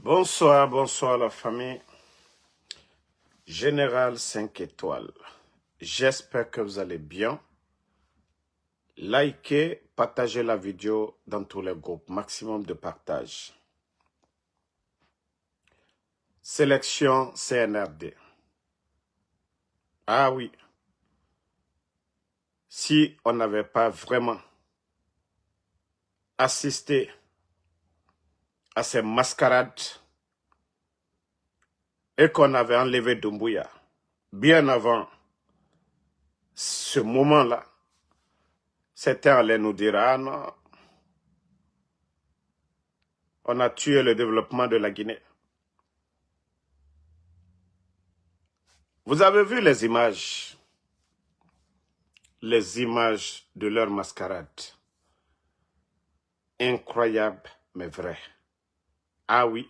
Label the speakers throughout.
Speaker 1: Bonsoir, bonsoir la famille. Général 5 étoiles. J'espère que vous allez bien. Likez, partagez la vidéo dans tous les groupes. Maximum de partage. Sélection CNRD. Ah oui. Si on n'avait pas vraiment assisté à ces mascarades et qu'on avait enlevé Doumbouya bien avant ce moment-là, certains allaient nous dire, ah non, on a tué le développement de la Guinée. Vous avez vu les images de leur mascarade. Incroyable, mais vrai. Ah oui.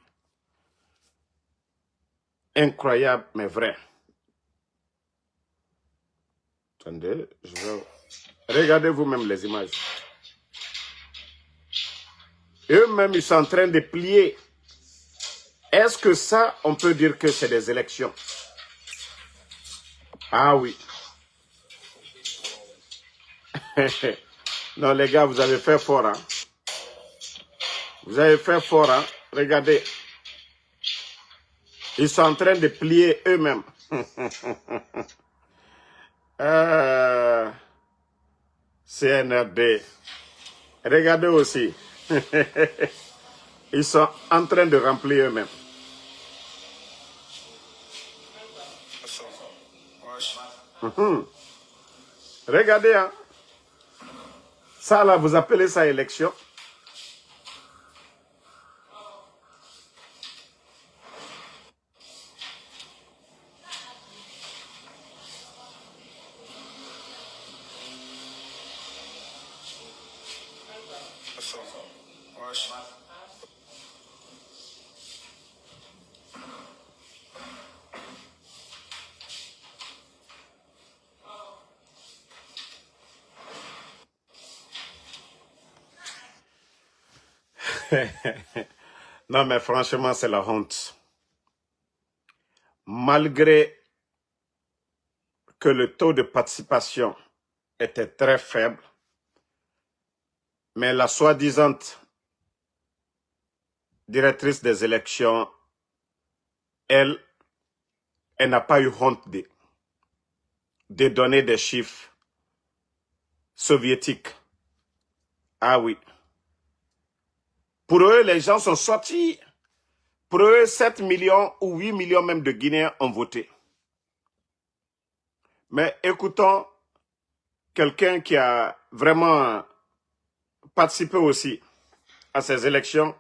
Speaker 1: Incroyable, mais vrai. Attendez, je vais... Regardez vous-même les images. Eux-mêmes, ils sont en train de plier. Est-ce que ça, on peut dire que c'est des élections? Ah oui. Non, les gars, vous avez fait fort, hein? Vous avez fait fort, hein? Regardez. Ils sont en train de plier eux-mêmes. CNRD. Regardez aussi. Ils sont en train de remplir eux-mêmes. Regardez, hein. Ça là, vous appelez ça élection? Non, mais franchement, c'est la honte. Malgré que le taux de participation était très faible, mais la soi-disant directrice des élections, elle n'a pas eu honte de donner des chiffres soviétiques. Ah oui. Pour eux, les gens sont sortis. Pour eux, 7 millions ou 8 millions même de Guinéens ont voté. Mais écoutons quelqu'un qui a vraiment participé aussi à ces élections,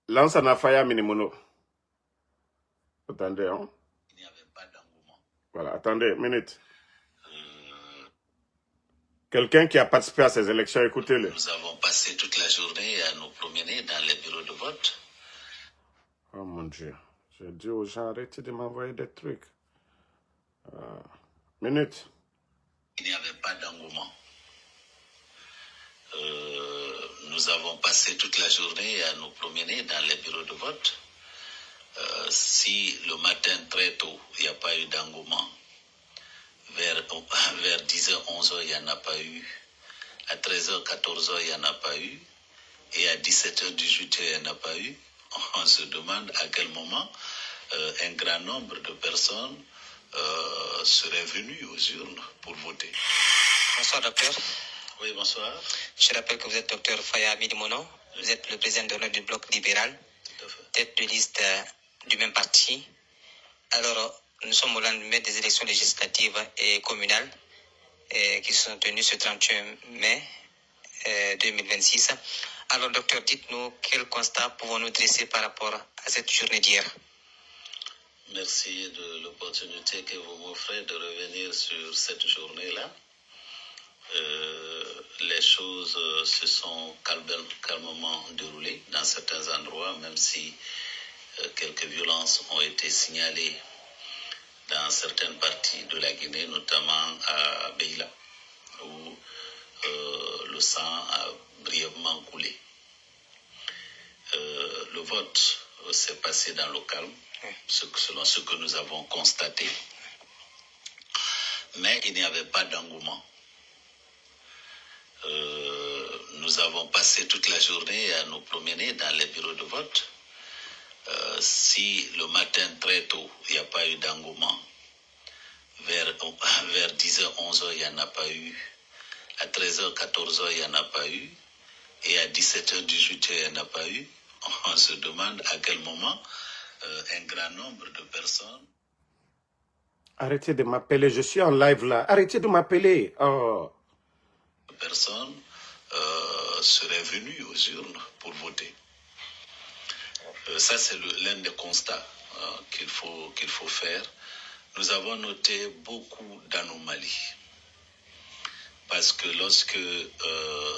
Speaker 1: Lansana Faya Minimono. Attendez, hein?
Speaker 2: Il n'y avait pas d'engouement.
Speaker 1: Voilà, attendez, une minute. Quelqu'un qui a participé à ces élections, écoutez-le.
Speaker 2: Nous avons passé toute la journée à nous promener dans les bureaux de vote.
Speaker 1: Oh mon Dieu. J'ai dit aux gens, arrêtez de m'envoyer des trucs. Minute.
Speaker 2: Il n'y avait pas d'engouement. Nous avons passé toute la journée à nous promener dans les bureaux de vote. Si le matin très tôt, il n'y a pas eu d'engouement, vers 10h, 11h, il n'y en a pas eu. À 13h, 14h, il n'y en a pas eu. Et à 17h, 18h, il n'y en a pas eu. On se demande à quel moment un grand nombre de personnes seraient venues aux urnes pour voter.
Speaker 3: Bonsoir, docteur.
Speaker 2: Oui, bonsoir.
Speaker 3: Je rappelle que vous êtes docteur Faya Midimono. Vous êtes le président d'honneur du bloc libéral,
Speaker 2: Tout à fait.
Speaker 3: tête de liste du même parti. Alors, nous sommes au lendemain des élections législatives et communales qui sont tenues ce 31 mai 2026. Alors, docteur, dites-nous quel constat pouvons-nous dresser par rapport à cette journée d'hier?
Speaker 2: Merci de l'opportunité que vous m'offrez de revenir sur cette journée-là. Les choses se sont calmement déroulées dans certains endroits, même si quelques violences ont été signalées dans certaines parties de la Guinée, notamment à Beila, où le sang a brièvement coulé. le vote s'est passé dans le calme, selon ce que nous avons constaté. Mais il n'y avait pas d'engouement. Nous avons passé toute la journée à nous promener dans les bureaux de vote. Si le matin très tôt, il n'y a pas eu d'engouement, vers 10h, 11h, il n'y en a pas eu. À 13h, 14h, il n'y en a pas eu. Et à 17h, 18h, il n'y en a pas eu. On se demande à quel moment un grand nombre de personnes...
Speaker 1: Arrêtez de m'appeler, je suis en live là. Arrêtez de m'appeler. Oh.
Speaker 2: Personnes seraient venues aux urnes pour voter. Ça, c'est l'un des constats qu'il faut faire. Nous avons noté beaucoup d'anomalies. Parce que lorsque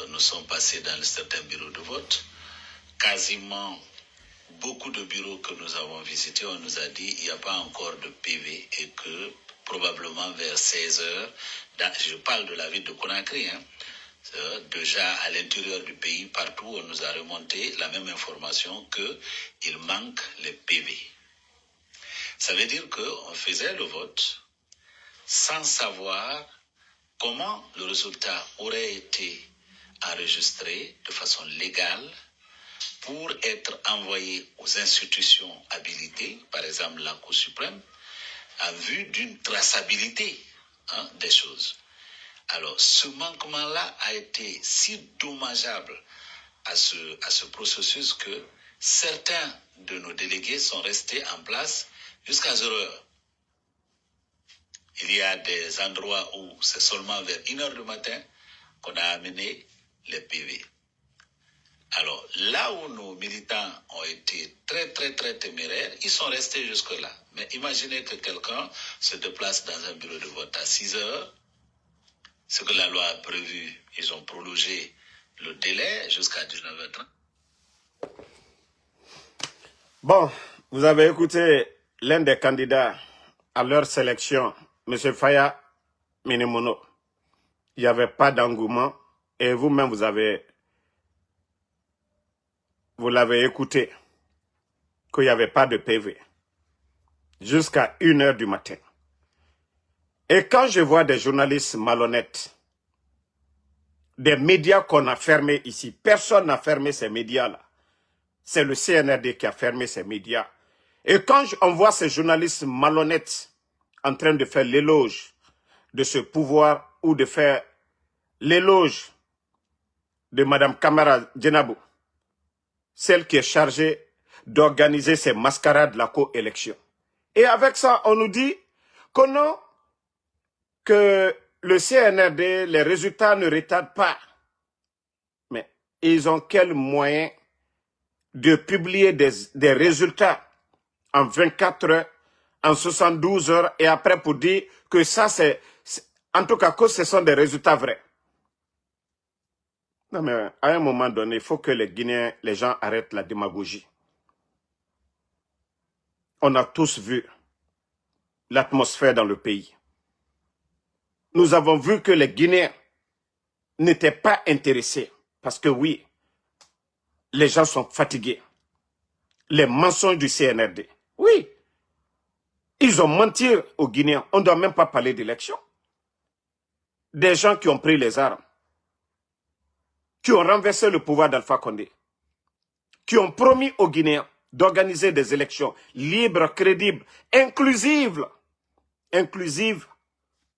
Speaker 2: nous sommes passés dans certains bureaux de vote, quasiment beaucoup de bureaux que nous avons visités, on nous a dit qu'il n'y a pas encore de PV et que probablement vers 16 heures, je parle de la ville de Conakry, déjà à l'intérieur du pays, partout, on nous a remonté la même information qu'il manque les PV. Ça veut dire qu'on faisait le vote sans savoir comment le résultat aurait été enregistré de façon légale pour être envoyé aux institutions habilitées, par exemple la Cour suprême, en vue d'une traçabilité des choses. Alors, ce manquement-là a été si dommageable à ce processus que certains de nos délégués sont restés en place jusqu'à 0 heure. Il y a des endroits où c'est seulement vers 1h du matin qu'on a amené les PV. Alors, là où nos militants ont été très, très, très téméraires, ils sont restés jusque-là. Mais imaginez que quelqu'un se déplace dans un bureau de vote à 6 heures. Ce que la loi a prévu, ils ont prolongé le délai jusqu'à 19h30.
Speaker 1: Bon, vous avez écouté l'un des candidats à leur sélection, M. Faya Minimono. Il n'y avait pas d'engouement et vous-même, vous l'avez écouté, qu'il n'y avait pas de PV jusqu'à 1h du matin. Et quand je vois des journalistes malhonnêtes, des médias qu'on a fermés ici, personne n'a fermé ces médias-là. C'est le CNRD qui a fermé ces médias. Et quand on voit ces journalistes malhonnêtes en train de faire l'éloge de ce pouvoir ou de faire l'éloge de Mme Kamara Djenabou, celle qui est chargée d'organiser ces mascarades de la coélection. Et avec ça, on nous dit que non, que le CNRD, les résultats ne retardent pas. Mais ils ont quel moyen de publier des résultats en 24 heures, en 72 heures, et après pour dire que ça c'est en tout cas que ce sont des résultats vrais. Non mais à un moment donné, il faut que les Guinéens, les gens arrêtent la démagogie. On a tous vu l'atmosphère dans le pays. Nous avons vu que les Guinéens n'étaient pas intéressés. Parce que oui, les gens sont fatigués. Les mensonges du CNRD. Oui, ils ont menti aux Guinéens. On ne doit même pas parler d'élection. Des gens qui ont pris les armes, qui ont renversé le pouvoir d'Alpha Condé, qui ont promis aux Guinéens d'organiser des élections libres, crédibles, inclusives. Inclusives,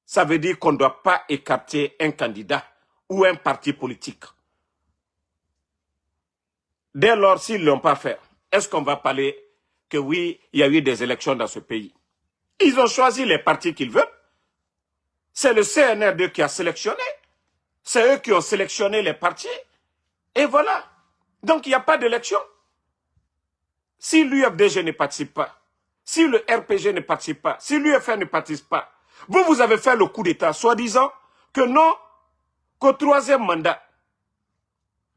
Speaker 1: ça veut dire qu'on ne doit pas écarter un candidat ou un parti politique. Dès lors, s'ils ne l'ont pas fait, est-ce qu'on va parler que oui, il y a eu des élections dans ce pays? Ils ont choisi les partis qu'ils veulent. C'est le CNRD qui a sélectionné. C'est eux qui ont sélectionné les partis. Et voilà. Donc, il n'y a pas d'élection. Si l'UFDG ne participe pas, si le RPG ne participe pas, si l'UFR ne participe pas, vous avez fait le coup d'État, soi-disant que non, qu'au 3e mandat.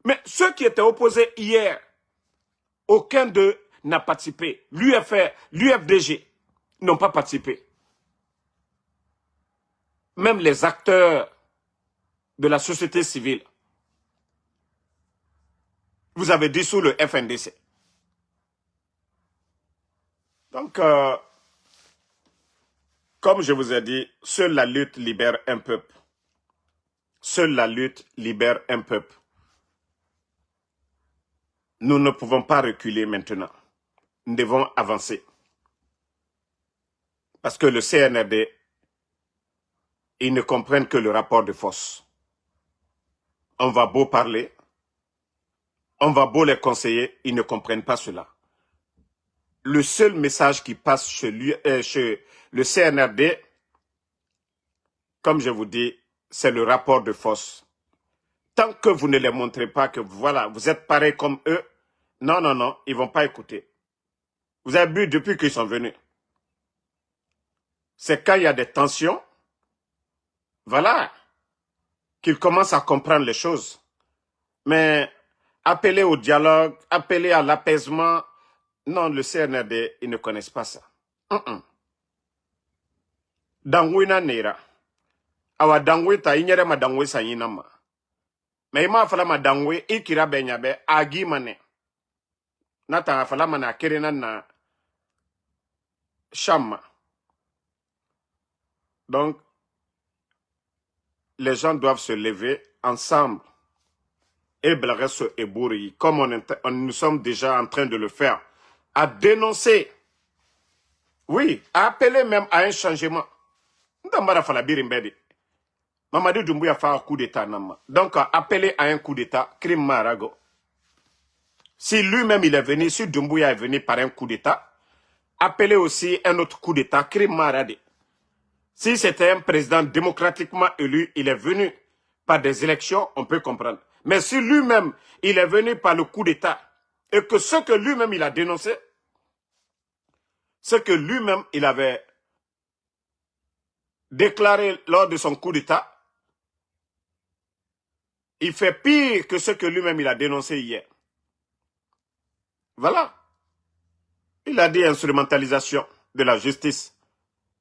Speaker 1: Mais ceux qui étaient opposés hier, aucun d'eux n'a participé. L'UFR, l'UFDG n'ont pas participé. Même les acteurs de la société civile. Vous avez dissous le FNDC. Donc, comme je vous ai dit, seule la lutte libère un peuple. Seule la lutte libère un peuple. Nous ne pouvons pas reculer maintenant. Nous devons avancer. Parce que le CNRD, ils ne comprennent que le rapport de force. On va beau parler, on va beau les conseiller, ils ne comprennent pas cela. Le seul message qui passe chez le CNRD, comme je vous dis, c'est le rapport de force. Tant que vous ne les montrez pas que voilà, vous êtes pareil comme eux, non, non, non, ils ne vont pas écouter. Vous avez vu depuis qu'ils sont venus. C'est quand il y a des tensions, voilà, qu'ils commencent à comprendre les choses. Mais appeler au dialogue, appeler à l'apaisement, non, le CNRD, ils ne connaissent pas ça. Dangwina nera. Awa dangwe ta inyere ma dangwe sa yinama. Mais ima fala ma dangwe ikira benyabe agi mane. Nata fala mana kerena na chamma. Donc, les gens doivent se lever ensemble et blaguer et bourri, comme nous sommes déjà en train de le faire, à dénoncer, oui, à appeler même à un changement. Mamadou Doumbouya fait un coup d'état. Donc, appeler à un coup d'état, crime marago. Si lui-même il est venu, si Doumbouya est venu par un coup d'état, appeler aussi un autre coup d'état, crime marade. Si c'était un président démocratiquement élu, il est venu par des élections, on peut comprendre. Mais si lui-même, il est venu par le coup d'état, et que ce que lui-même il a dénoncé, ce que lui-même il avait déclaré lors de son coup d'état, il fait pire que ce que lui-même il a dénoncé hier. Voilà. Il a dit instrumentalisation de la justice.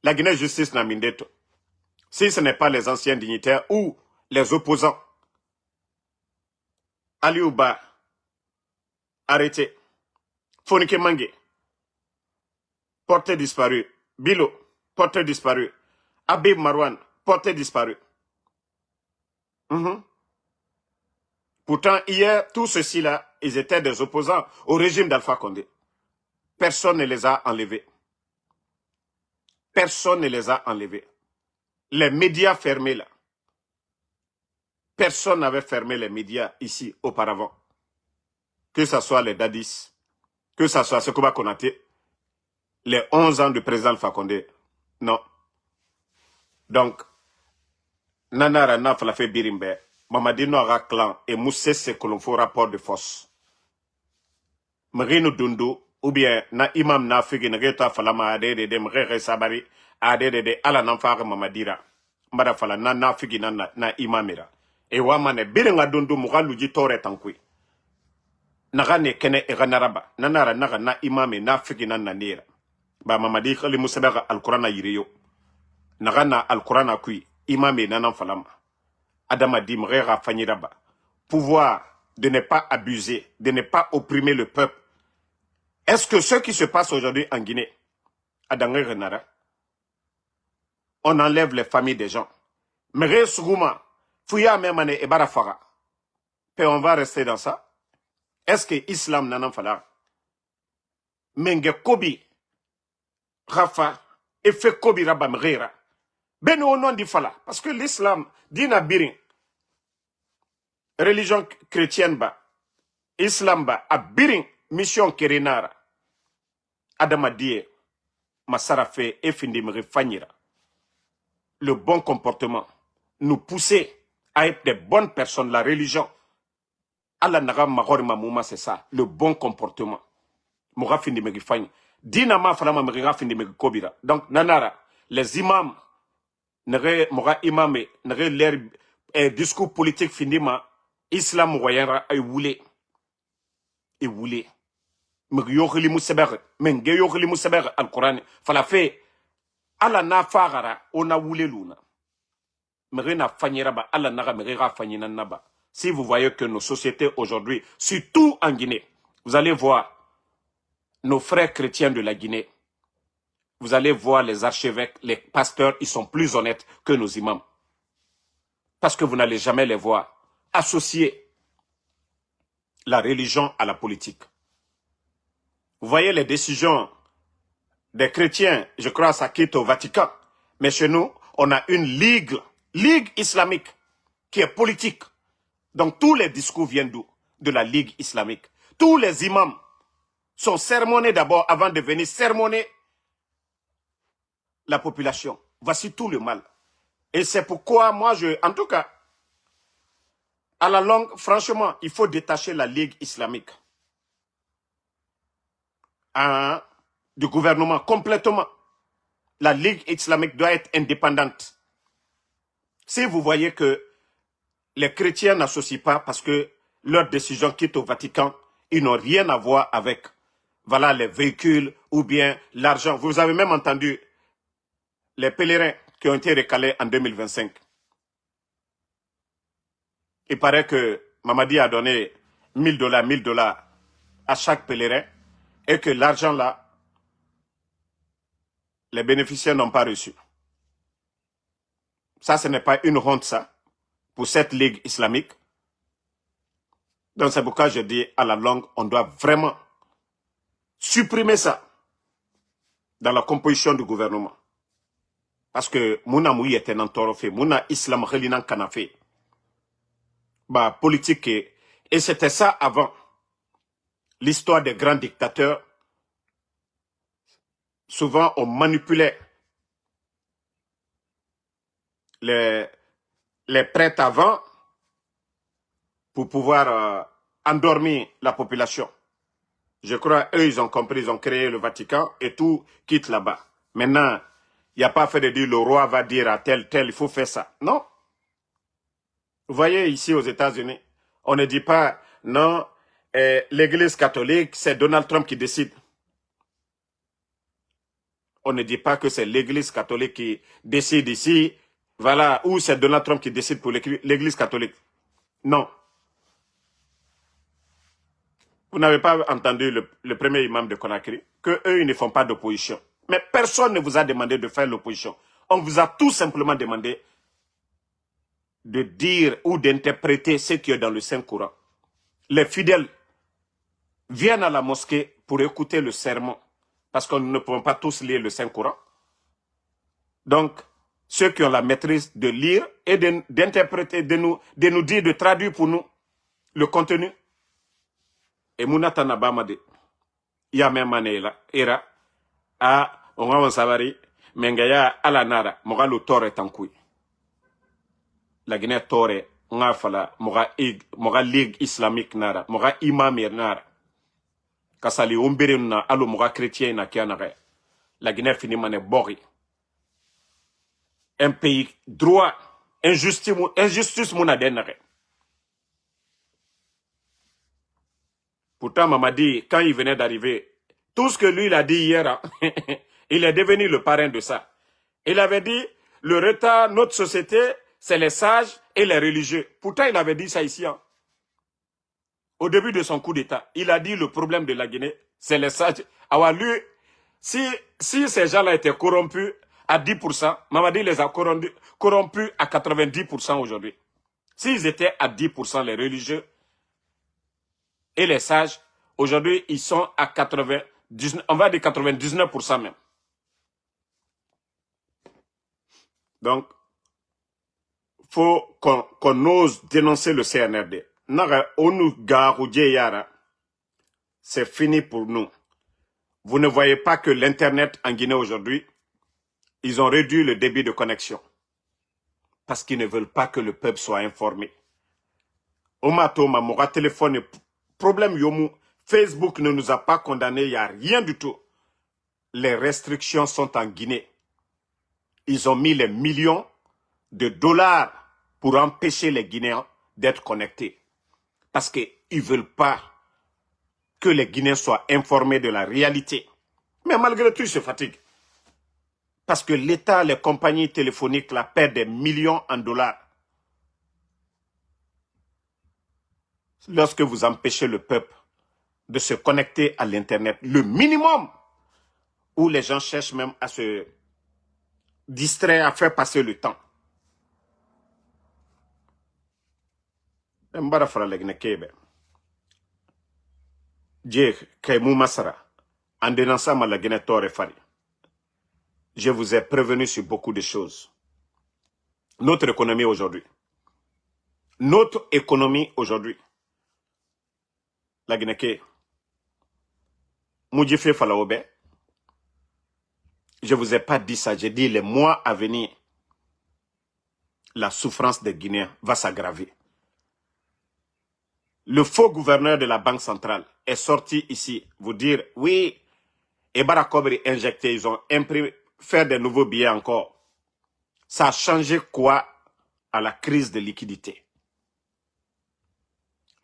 Speaker 1: La Guinée justice n'a mindeto. Si ce n'est pas les anciens dignitaires ou les opposants. Aliouba, arrêté. Fonike Mange, porté disparu. Bilo, porté disparu. Habib Marwan, porté disparu. Pourtant, hier, tous ceux-ci-là, ils étaient des opposants au régime d'Alpha Condé. Personne ne les a enlevés. Personne ne les a enlevés. Les médias fermés là. Personne n'avait fermé les médias ici auparavant. Que ce soit les Dadis, que ce soit Sekouba Konaté, les 11 ans du président Alpha Condé. Non. Donc, Nanara Nafalafe Birimbe, Mamadi Noara Clan et Moussé Sekolonfo rapport de force. Mrino Dundu, ou bien na imam na figi na geta falama adede de mrere sabari adede de ala namfara mamadira mbada fala na figi na imamira e wamane birenga dundu mugaluji tore tankui naga ne kene e ganaraba nanara naga na imame na figi na nira ba mamadi khali musabaga alqur'ana yiriyo naga na alqur'ana kui imame nanan falama adama di mrera fanyiraba pouvoir de ne pas abuser, de ne pas opprimer le peuple. Est-ce que ce qui se passe aujourd'hui en Guinée, à Dangé Renara, on enlève les familles des gens? Mais Sougouma, Fouya Memane et Barafara, et on va rester dans ça? Est-ce que l'islam n'en fala? Menge Kobi, Rafa, et fait Kobi Rabam Rera. Ben au nom du fala, parce que l'islam, Dina Birin, religion chrétienne ba, islam ba, a Birin, mission Kerenara. Adama Die, Masarafe et Findimri Fanyira. Le bon comportement, nous pousser à être des bonnes personnes, la religion. Allah Naga Mahori Mamouma, c'est ça, le bon comportement. Moura Findimri Fany. Dinama Falama Mriga Findimri Kobira. Donc, Nanara, les imams, Moura Imame, leur discours politique Findima, Islam Royara, et voulait. Et voulait. Mriyokhili Mousseber, Mengeyokhili Mousseber, Al-Quran, Falafé, Allah na fagara, on a voulu luna. Merena Fanyeraba, Allah Naga Merera Fanyanaba. Si vous voyez que nos sociétés aujourd'hui, surtout en Guinée, vous allez voir nos frères chrétiens de la Guinée, vous allez voir les archevêques, les pasteurs, ils sont plus honnêtes que nos imams. Parce que vous n'allez jamais les voir associer la religion à la politique. Vous voyez les décisions des chrétiens, je crois, ça quitte au Vatican. Mais chez nous, on a une ligue islamique qui est politique. Donc tous les discours viennent d'où? De la ligue islamique. Tous les imams sont sermonnés d'abord avant de venir sermonner la population. Voici tout le mal. Et c'est pourquoi moi, en tout cas, à la longue, franchement, il faut détacher la ligue islamique du gouvernement complètement. La ligue islamique doit être indépendante. Si vous voyez que les chrétiens n'associent pas parce que leur décision quitte au Vatican, ils n'ont rien à voir avec voilà, les véhicules ou bien l'argent. Vous avez même entendu les pèlerins qui ont été recalés en 2025. Il paraît que Mamadi a donné 1000 $, à chaque pèlerin et que l'argent là, les bénéficiaires n'ont pas reçu. Ça, ce n'est pas une honte, ça, pour cette ligue islamique. Donc, c'est pourquoi je dis, à la longue, on doit vraiment supprimer ça dans la composition du gouvernement. Parce que Mouna Moui était un torofe, Mouna Islam Relinan Kanafé. Bah, politique, et c'était ça avant. L'histoire des grands dictateurs, souvent on manipulait les prêtres avant pour pouvoir endormir la population. Je crois, eux, ils ont compris, ils ont créé le Vatican et tout quitte là-bas. Maintenant, il n'y a pas fait de dire le roi va dire à tel, il faut faire ça. Non. Vous voyez ici aux États-Unis, on ne dit pas, non, l'église catholique, c'est Donald Trump qui décide. On ne dit pas que c'est l'église catholique qui décide ici, voilà, ou c'est Donald Trump qui décide pour l'église catholique. Non. Vous n'avez pas entendu le premier imam de Conakry, qu'eux, ils ne font pas d'opposition. Mais personne ne vous a demandé de faire l'opposition. On vous a tout simplement demandé de dire ou d'interpréter ce qui est dans le Saint-Coran. Les fidèles viennent à la mosquée pour écouter le sermon, parce qu'on ne peut pas tous lire le Saint-Coran. Donc, ceux qui ont la maîtrise de lire et d'interpréter, de nous dire, de traduire pour nous le contenu. Et Mounata Nabamade, Yamemane era, a Ongawan Savary, Mengaya Alanara, Mogalo Tore Tankui. La Guinée Tore, Ngafala, Moga Ligue Islamique Nara, Moga Imamir Nara. Kasali Umberina, Alo Moga Chrétien na Kianare. La Guinée finit mané Bori. Un pays droit, injustice monadenare. Pourtant, Mamadi, quand il venait d'arriver, tout ce que lui il a dit hier, il est devenu le parrain de ça. Il avait dit, le retard, notre société, c'est les sages et les religieux. Pourtant, il avait dit ça ici. Hein. Au début de son coup d'État, il a dit le problème de la Guinée, c'est les sages. Alors lui, si ces gens-là étaient corrompus à 10%, Mamadi les a corrompus à 90% aujourd'hui. S'ils étaient à 10%, les religieux et les sages, aujourd'hui, ils sont à 99, on va dire 99% même. Donc, il faut qu'on ose dénoncer le CNRD. C'est fini pour nous. Vous ne voyez pas que l'Internet en Guinée aujourd'hui, ils ont réduit le débit de connexion. Parce qu'ils ne veulent pas que le peuple soit informé. Omatoma, mon téléphone, problème yomu, Facebook ne nous a pas condamnés, il n'y a rien du tout. Les restrictions sont en Guinée. Ils ont mis les millions de dollars pour empêcher les Guinéens d'être connectés. Parce qu'ils ne veulent pas que les Guinéens soient informés de la réalité. Mais malgré tout, ils se fatiguent. Parce que l'État, les compagnies téléphoniques, la perdent des millions en dollars. Lorsque vous empêchez le peuple de se connecter à l'Internet, le minimum, où les gens cherchent même à se distraire, à faire passer le temps. Mbara fara legne kebe. Dieu, Kaimou Masara, en dénonçant ma legne tore fari. Je vous ai prévenu sur beaucoup de choses. Notre économie aujourd'hui. Notre économie aujourd'hui. La Guinée, Moudjifé Falaobe, je ne vous ai pas dit ça, j'ai dit les mois à venir, la souffrance des Guinéens va s'aggraver. Le faux gouverneur de la Banque centrale est sorti ici vous dire, oui, Ebara Kobri injecté, ils ont imprimé, faire des nouveaux billets encore. Ça a changé quoi à la crise de liquidité?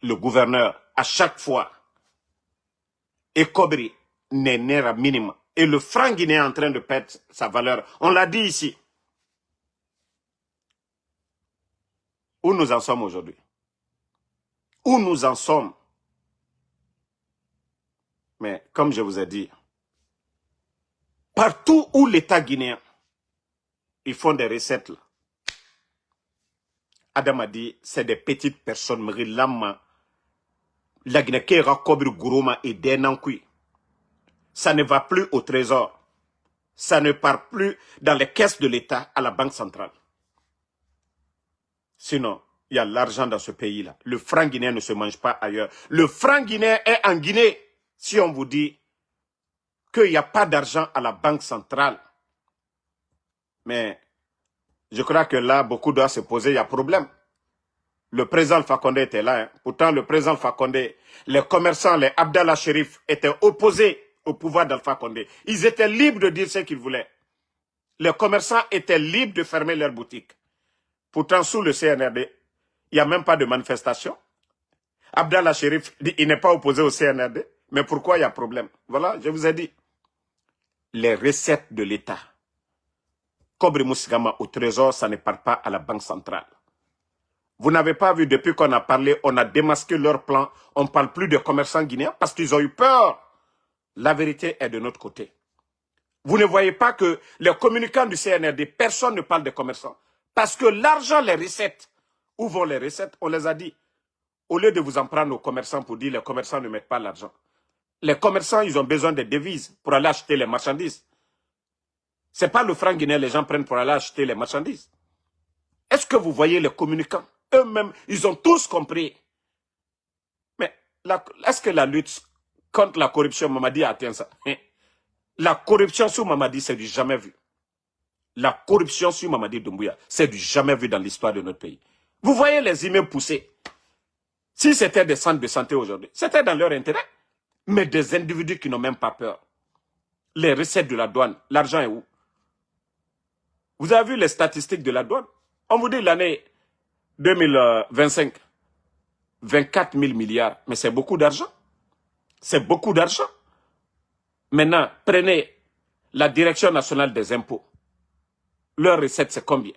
Speaker 1: Le gouverneur, à chaque fois, et Kobri n'est à minimum. Et le franc guinéen est en train de perdre sa valeur. On l'a dit ici. Où nous en sommes aujourd'hui? Où nous en sommes? Mais comme je vous ai dit, partout où l'État guinéen, ils font des recettes là. Adam a dit, c'est des petites personnes, Mrilama, la Guinée qui Kobri Gourouma et Denankui. Ça ne va plus au trésor. Ça ne part plus dans les caisses de l'État à la Banque centrale. Sinon, il y a l'argent dans ce pays-là. Le franc guinéen ne se mange pas ailleurs. Le franc guinéen est en Guinée. Si on vous dit qu'il n'y a pas d'argent à la Banque centrale. Mais je crois que là, beaucoup doivent se poser, il y a problème. Le président Alpha Condé était là. Hein. Pourtant, le président Alpha Condé, les commerçants, les Abdallah Sherif étaient opposés au pouvoir d'Alpha Condé. Ils étaient libres de dire ce qu'ils voulaient. Les commerçants étaient libres de fermer leurs boutiques. Pourtant, sous le CNRD, il n'y a même pas de manifestation. Abdallah Sherif, il n'est pas opposé au CNRD. Mais pourquoi il y a problème? Voilà, je vous ai dit. Les recettes de l'État. Kobri Moussigama au trésor, ça ne part pas à la Banque centrale. Vous n'avez pas vu, depuis qu'on a parlé, on a démasqué leur plan. On ne parle plus de commerçants guinéens parce qu'ils ont eu peur. La vérité est de notre côté. Vous ne voyez pas que les communicants du CNRD, personne ne parle des commerçants. Parce que l'argent, les recettes, où vont les recettes? On les a dit. Au lieu de vous en prendre aux commerçants pour dire les commerçants ne mettent pas l'argent. Les commerçants, ils ont besoin de devises pour aller acheter les marchandises. Ce n'est pas le franc guinéen les gens prennent pour aller acheter les marchandises. Est-ce que vous voyez les communicants? Eux-mêmes, ils ont tous compris. Mais est-ce que la lutte contre la corruption, Mamadi a atteint ça? La corruption sous Mamadi, c'est du jamais vu. La corruption sur Mamadi Doumbouya, c'est du jamais vu dans l'histoire de notre pays. Vous voyez les immeubles poussés. Si c'était des centres de santé aujourd'hui, c'était dans leur intérêt. Mais des individus qui n'ont même pas peur. Les recettes de la douane, l'argent est où? Vous avez vu les statistiques de la douane? On vous dit l'année 2025, 24 000 milliards. Mais c'est beaucoup d'argent. C'est beaucoup d'argent. Maintenant, prenez la Direction nationale des impôts. Leur recette, c'est combien?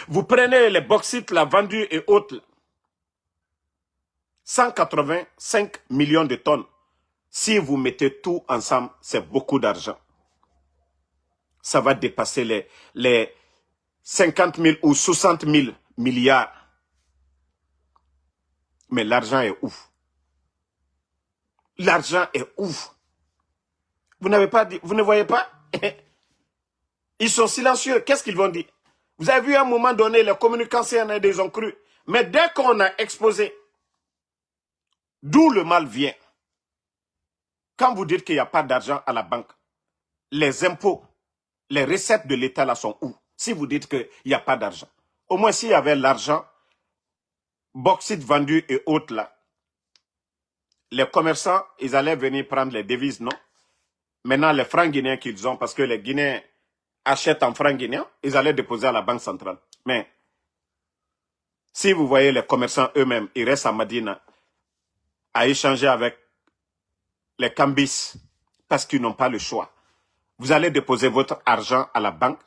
Speaker 1: Vous prenez les bauxites, la vendue et autres. Là. 185 millions de tonnes. Si vous mettez tout ensemble, c'est beaucoup d'argent. Ça va dépasser les 50 000 ou 60 000 milliards. Mais l'argent est où? L'argent est où? Vous n'avez pas dit, vous ne voyez pas? Ils sont silencieux. Qu'est-ce qu'ils vont dire? Vous avez vu à un moment donné, les communicants CNRD, ils ont cru. Mais dès qu'on a exposé, d'où le mal vient, quand vous dites qu'il n'y a pas d'argent à la banque, les impôts, les recettes de l'État là sont où? Si vous dites qu'il n'y a pas d'argent. Au moins s'il y avait l'argent, bauxite vendu et autres là, les commerçants, ils allaient venir prendre les devises, non? Maintenant, les francs guinéens qu'ils ont, parce que les Guinéens achètent en francs guinéens, ils allaient déposer à la Banque centrale. Mais, si vous voyez les commerçants eux-mêmes, ils restent à Madina, à échanger avec les cambis, parce qu'ils n'ont pas le choix. Vous allez déposer votre argent à la banque.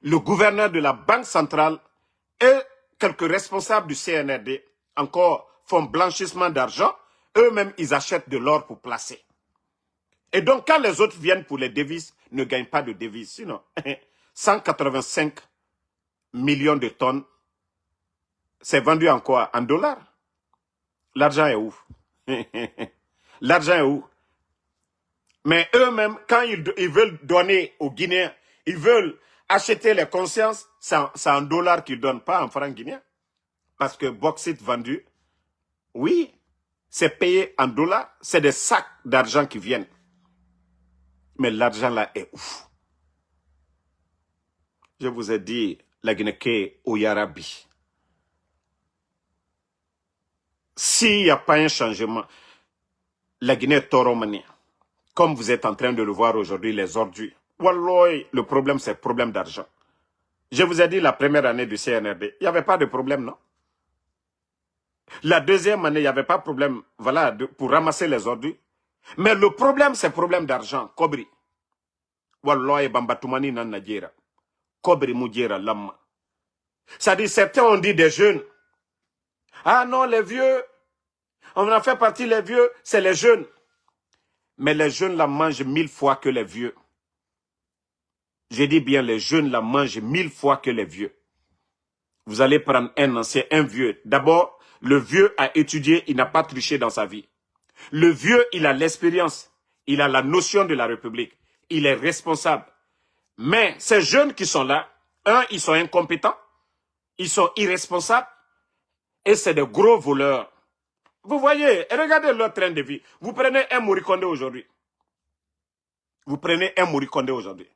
Speaker 1: Le gouverneur de la Banque centrale et quelques responsables du CNRD encore font blanchissement d'argent. Eux-mêmes, ils achètent de l'or pour placer. Et donc, quand les autres viennent pour les devises, ne gagnent pas de devises. Sinon, 185 millions de tonnes, c'est vendu en quoi? En dollars. L'argent est où? L'argent est où? Mais eux-mêmes, quand ils veulent donner aux Guinéens, ils veulent acheter les consciences, c'est en dollars qu'ils donnent, pas en francs guinéens. Parce que bauxite vendu, oui, c'est payé en dollars, c'est des sacs d'argent qui viennent. Mais l'argent là est où? Je vous ai dit, la Guinée au Yarabi. S'il n'y a pas un changement, la Guinée est toromanie. Comme vous êtes en train de le voir aujourd'hui, les ordures. Wallah, le problème, c'est le problème d'argent. Je vous ai dit la première année du CNRD, il n'y avait pas de problème, non? La deuxième année, il n'y avait pas de problème, voilà, pour ramasser les ordures. Mais le problème, c'est le problème d'argent. Kobri. Wallah, Bambatumani nan Nadjera. Kobri Moudjera Lamma. C'est-à-dire, certains ont dit des jeunes. Ah non, les vieux, on en fait partie, les vieux, c'est les jeunes. Mais les jeunes la mangent 1000 fois que les vieux. Je dis bien, les jeunes la mangent 1000 fois que les vieux. Vous allez prendre un ancien, un vieux. D'abord, le vieux a étudié, il n'a pas triché dans sa vie. Le vieux, il a l'expérience. Il a la notion de la République. Il est responsable. Mais ces jeunes qui sont là, ils sont incompétents. Ils sont irresponsables. Et c'est des gros voleurs. Vous voyez, regardez leur train de vie. Vous prenez un Morikonde aujourd'hui. Vous prenez un Morikonde aujourd'hui.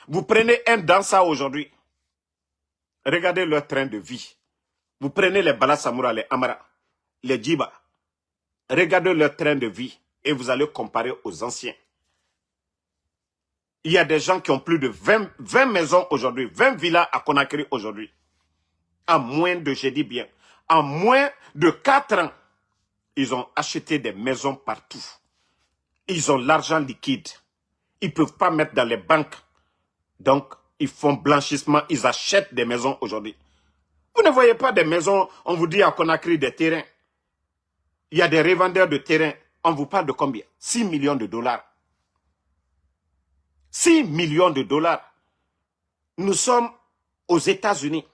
Speaker 1: Vous prenez un Dansa aujourd'hui. Regardez leur train de vie. Vous prenez les Bala Samoura, les Amara, les Djiba. Regardez leur train de vie et vous allez comparer aux anciens. Il y a des gens qui ont plus de 20 maisons aujourd'hui, 20 villas à Conakry aujourd'hui. En moins de, je dis bien, en moins de 4 ans, ils ont acheté des maisons partout. Ils ont l'argent liquide. Ils ne peuvent pas mettre dans les banques. Donc, ils font blanchissement, ils achètent des maisons aujourd'hui. Vous ne voyez pas des maisons, on vous dit à Conakry des terrains. Il y a des revendeurs de terrains. On vous parle de combien? 6 millions de dollars. 6 millions de dollars. Nous sommes aux États-Unis.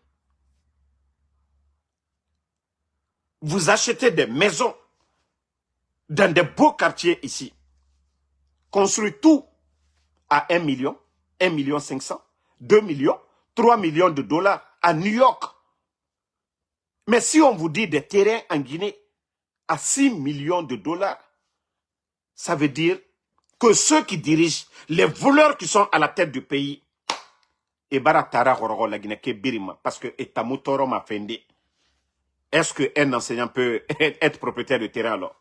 Speaker 1: Vous achetez des maisons dans des beaux quartiers ici. Construit tout à 1 million, 1 million 500, 2 millions, 3 millions de dollars à New York. Mais si on vous dit des terrains en Guinée à 6 millions de dollars, ça veut dire que ceux qui dirigent, les voleurs qui sont à la tête du pays, parce que Etamutoro m'a fendé. Est-ce qu'un enseignant peut être propriétaire de terrain alors?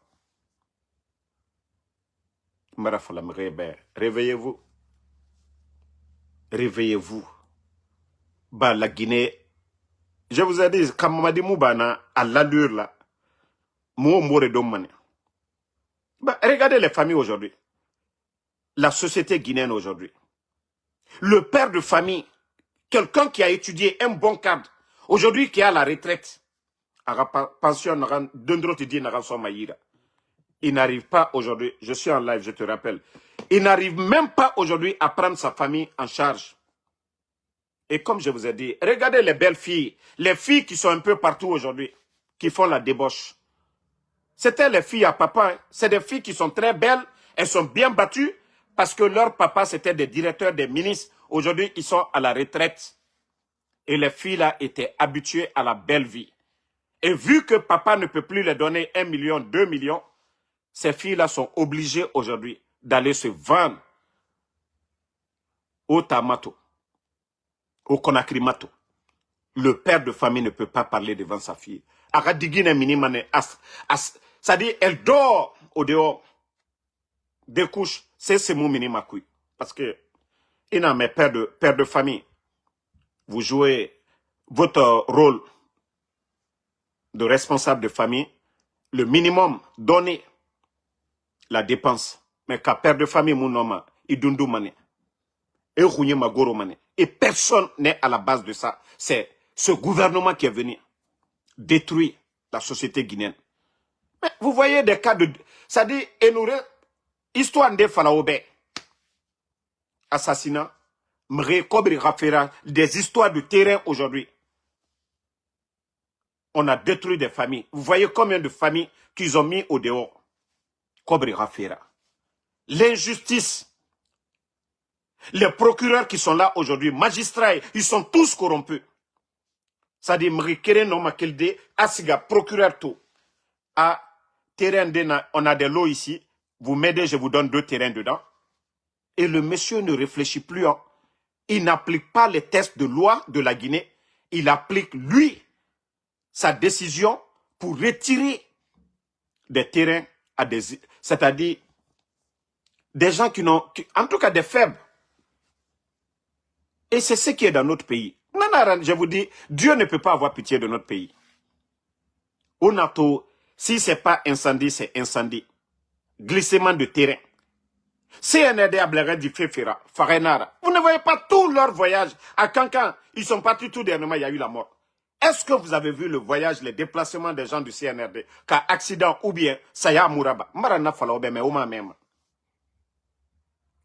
Speaker 1: Réveillez-vous. Réveillez-vous. Bah, la Guinée, je vous ai dit, quand Mamadi Moubana, à l'allure là, bah, regardez les familles aujourd'hui. La société guinéenne aujourd'hui. Le père de famille, quelqu'un qui a étudié un bon cadre, aujourd'hui qui est à la retraite, il n'arrive pas aujourd'hui, je suis en live, je te rappelle, il n'arrive même pas aujourd'hui à prendre sa famille en charge. Et comme je vous ai dit, regardez les belles filles, les filles qui sont un peu partout aujourd'hui, qui font la débauche. C'était les filles à papa, hein. C'est des filles qui sont très belles, elles sont bien battues, parce que leur papa c'était des directeurs, des ministres. Aujourd'hui, ils sont à la retraite. Et les filles là étaient habituées à la belle vie. Et vu que papa ne peut plus les donner 1 million, 2 millions, ces filles-là sont obligées aujourd'hui d'aller se vendre au Tamato, au Conakry Mato. Le père de famille ne peut pas parler devant sa fille. C'est-à-dire, elle dort au dehors, des couches, c'est mon mini-makoui. Parce que, il n'a mais père de famille. Vous jouez votre rôle de responsable de famille, le minimum donné la dépense. Mais qu'à père de famille, mon homme, il dundu mané. Et personne n'est à la base de ça. C'est ce gouvernement qui est venu détruire la société guinéenne. Mais vous voyez des cas de... Ça dit, Histoire de Falaobe. Assassinat. Mre Kobri Rafera. Des histoires de terrain aujourd'hui. On a détruit des familles. Vous voyez combien de familles qu'ils ont mis au dehors. Kobri Rafera. L'injustice. Les procureurs qui sont là aujourd'hui, magistrats, ils sont tous corrompus. C'est-à-dire, Mrikere no Makelde, Asiga, procureur tout. À terrain, on a des lots ici. Vous m'aidez, je vous donne 2 terrains dedans. Et le monsieur ne réfléchit plus. Hein. Il n'applique pas les tests de loi de la Guinée. Il applique, lui, sa décision pour retirer des terrains à des... C'est-à-dire, des gens qui n'ont... En tout cas, des faibles. Et c'est ce qui est dans notre pays. Non, non, je vous dis, Dieu ne peut pas avoir pitié de notre pays. Au NATO, si ce n'est pas incendie, c'est incendie. Glissement de terrain. CNRD a blagué du Fefera, Farenara. Vous ne voyez pas tout leur voyage à Cancan. Ils sont partis tout dernièrement, il y a eu la mort. Est-ce que vous avez vu le voyage, les déplacements des gens du CNRD, qu'à accident ou bien Saya Mouraba, Marana Falaobe, mais Oma même.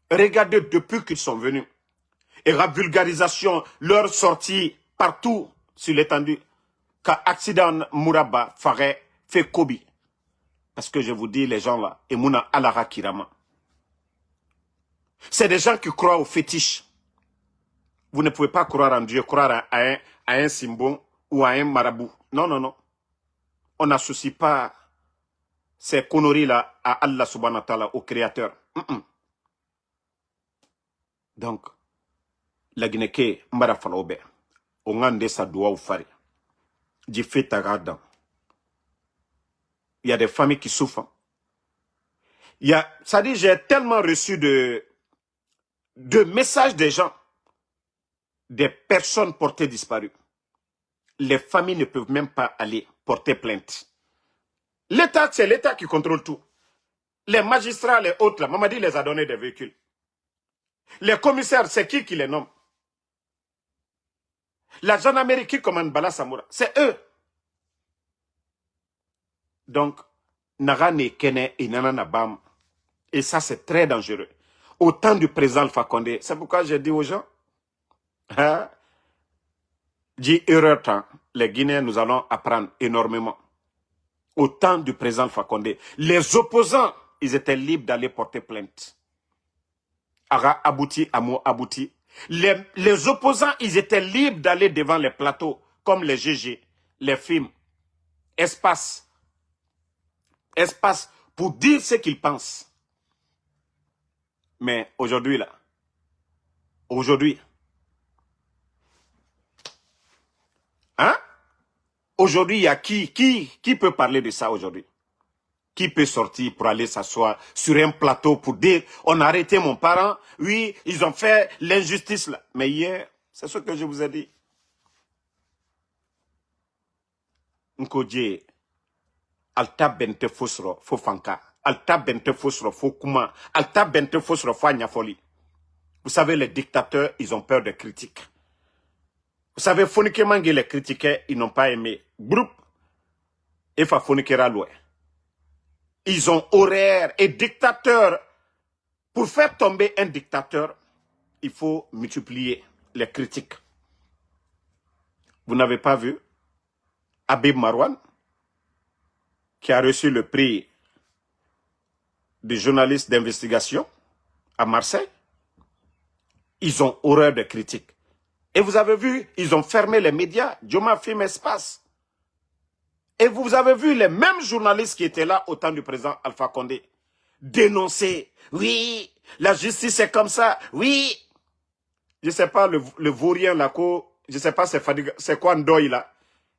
Speaker 1: Regardez depuis qu'ils sont venus. Et la vulgarisation, leur sortie partout sur l'étendue. Qu'à accident Mouraba, Faré, fait Kobi. Parce que je vous dis, les gens là, et Mouna Alara Kirama. C'est des gens qui croient aux fétiches. Vous ne pouvez pas croire en Dieu, croire à un simbon ou à un marabout. Non, non, non. On n'associe pas ces conneries-là à Allah subhanahu wa ta'ala, au Créateur. Donc, la Guinée, Mbara Falaobe, on a sa doua ou fari. J'ai fait tagadan. Il y a des familles qui souffrent. Ça dit, j'ai tellement reçu de messages des gens, des personnes portées disparues. Les familles ne peuvent même pas aller porter plainte. L'État, c'est l'État qui contrôle tout. Les magistrats, les autres, là, Mamadi les a donné des véhicules. Les commissaires, c'est qui les nomme? La gendarmerie qui commande Bala Samoura, c'est eux. Donc, Nagane Kene et Nanana Bam. Et ça, c'est très dangereux. Au temps du président Alpha Condé, c'est pourquoi j'ai dit aux gens, hein, dit erreur temps, les Guinéens, nous allons apprendre énormément. Au temps du président Alpha Condé, les opposants, ils étaient libres d'aller porter plainte. Ara abouti, Amo abouti. Les opposants, ils étaient libres d'aller devant les plateaux, comme les GG, les films, espace, pour dire ce qu'ils pensent. Mais aujourd'hui, là, hein? Aujourd'hui, il y a qui peut parler de ça aujourd'hui? Qui peut sortir pour aller s'asseoir sur un plateau pour dire, on a arrêté mon parent, oui, ils ont fait l'injustice là. Mais hier, c'est ce que je vous ai dit. Nkodje, alta bente fosro, fo fanka, alta bente fosro, fo kuma, alta bente fosro, fo agnafoli. Vous savez, les dictateurs, ils ont peur des critiques. Vous savez, Fonike Mange les critiquaient, ils n'ont pas aimé. Groupe, et fa Fonikera loin. Ils ont horaire et dictateur. Pour faire tomber un dictateur, il faut multiplier les critiques. Vous n'avez pas vu Habib Marwan, qui a reçu le prix de journaliste d'investigation à Marseille? Ils ont horreur des critiques. Et vous avez vu, ils ont fermé les médias. Dioma Film Espace. Et vous avez vu les mêmes journalistes qui étaient là au temps du président Alpha Condé dénoncer. Oui, la justice est comme ça. Oui. Je ne sais pas, le vaurien là, je ne sais pas c'est quoi Ndoye là.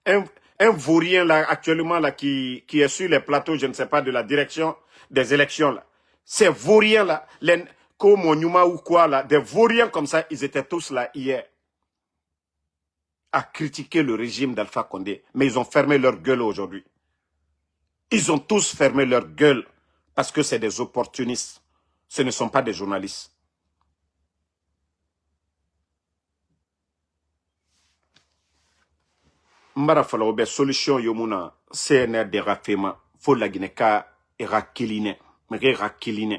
Speaker 1: Un vaurien là actuellement là qui est sur les plateaux, je ne sais pas, de la direction des élections là. Ces vauriens là, les Komonyuma ou quoi là, des vauriens comme ça, ils étaient tous là hier à critiquer le régime d'Alpha Condé. Mais ils ont fermé leur gueule aujourd'hui. Ils ont tous fermé leur gueule parce que c'est des opportunistes. Ce ne sont pas des journalistes. Mbara Falaobe, solution yomuna, CNR de Rafema, faut la Guinée ka era kiline, mais era kiline.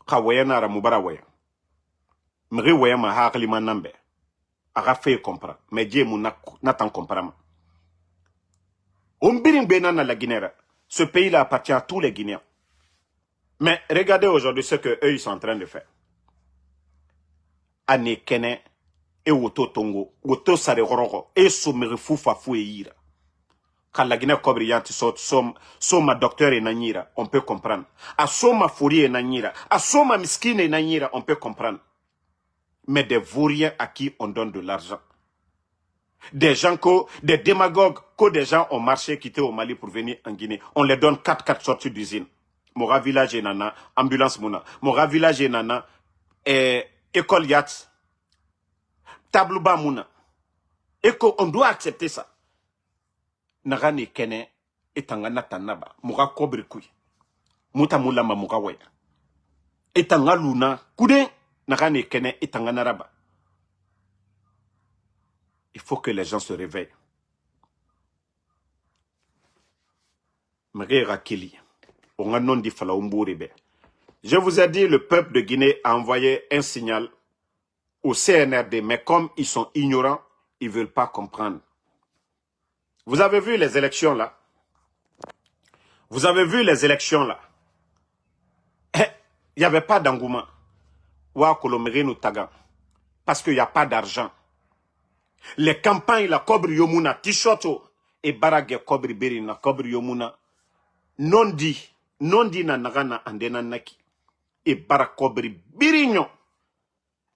Speaker 1: ka waya nara mubara waya mri waya ma hakli manambe aga fait comprendre mais Dieu mon n'attend comprendre on biring benana la Guinée. Ce pays là appartient à tous les Guinéens. Mais regardez aujourd'hui ce que eux ils sont en train de faire. Ane kene et woto tongo woto sare goroko et someri fufa fu e yira. Quand la Guinée cobriante soma docteur et nanyira, on peut comprendre. A soma fouri et nanyira, a soma miskine et nanyira, on peut comprendre. Mais des vauriens à qui on donne de l'argent. Des gens, des démagogues, que des gens ont marché, quitté au Mali pour venir en Guinée. On les donne 4 sorties d'usine. Mora village et nana, ambulance mouna. Mora village et nana, école yacht, tablouba mouna. Et qu'on doit accepter ça. Nagane kene etangana tanaba muga kobri kuy muta mulama muga waya etanga luna kude nagane kene etangana raba. Il faut que les gens se réveillent. Magera kili onga non di fala umburebe. Je vous ai dit, le peuple de Guinée a envoyé un signal au CNRD, mais comme ils sont ignorants, ils ne veulent pas comprendre. Vous avez vu les élections là? Vous avez vu les élections là? Il n'y avait pas d'engouement. Parce qu'il n'y a pas d'argent. Les campagnes, la Kobri Yomuna, Tishoto et Barage Kobri Berina, Kobri Yomuna, non dit na nagana andena naki. Et Barakobri Birignon.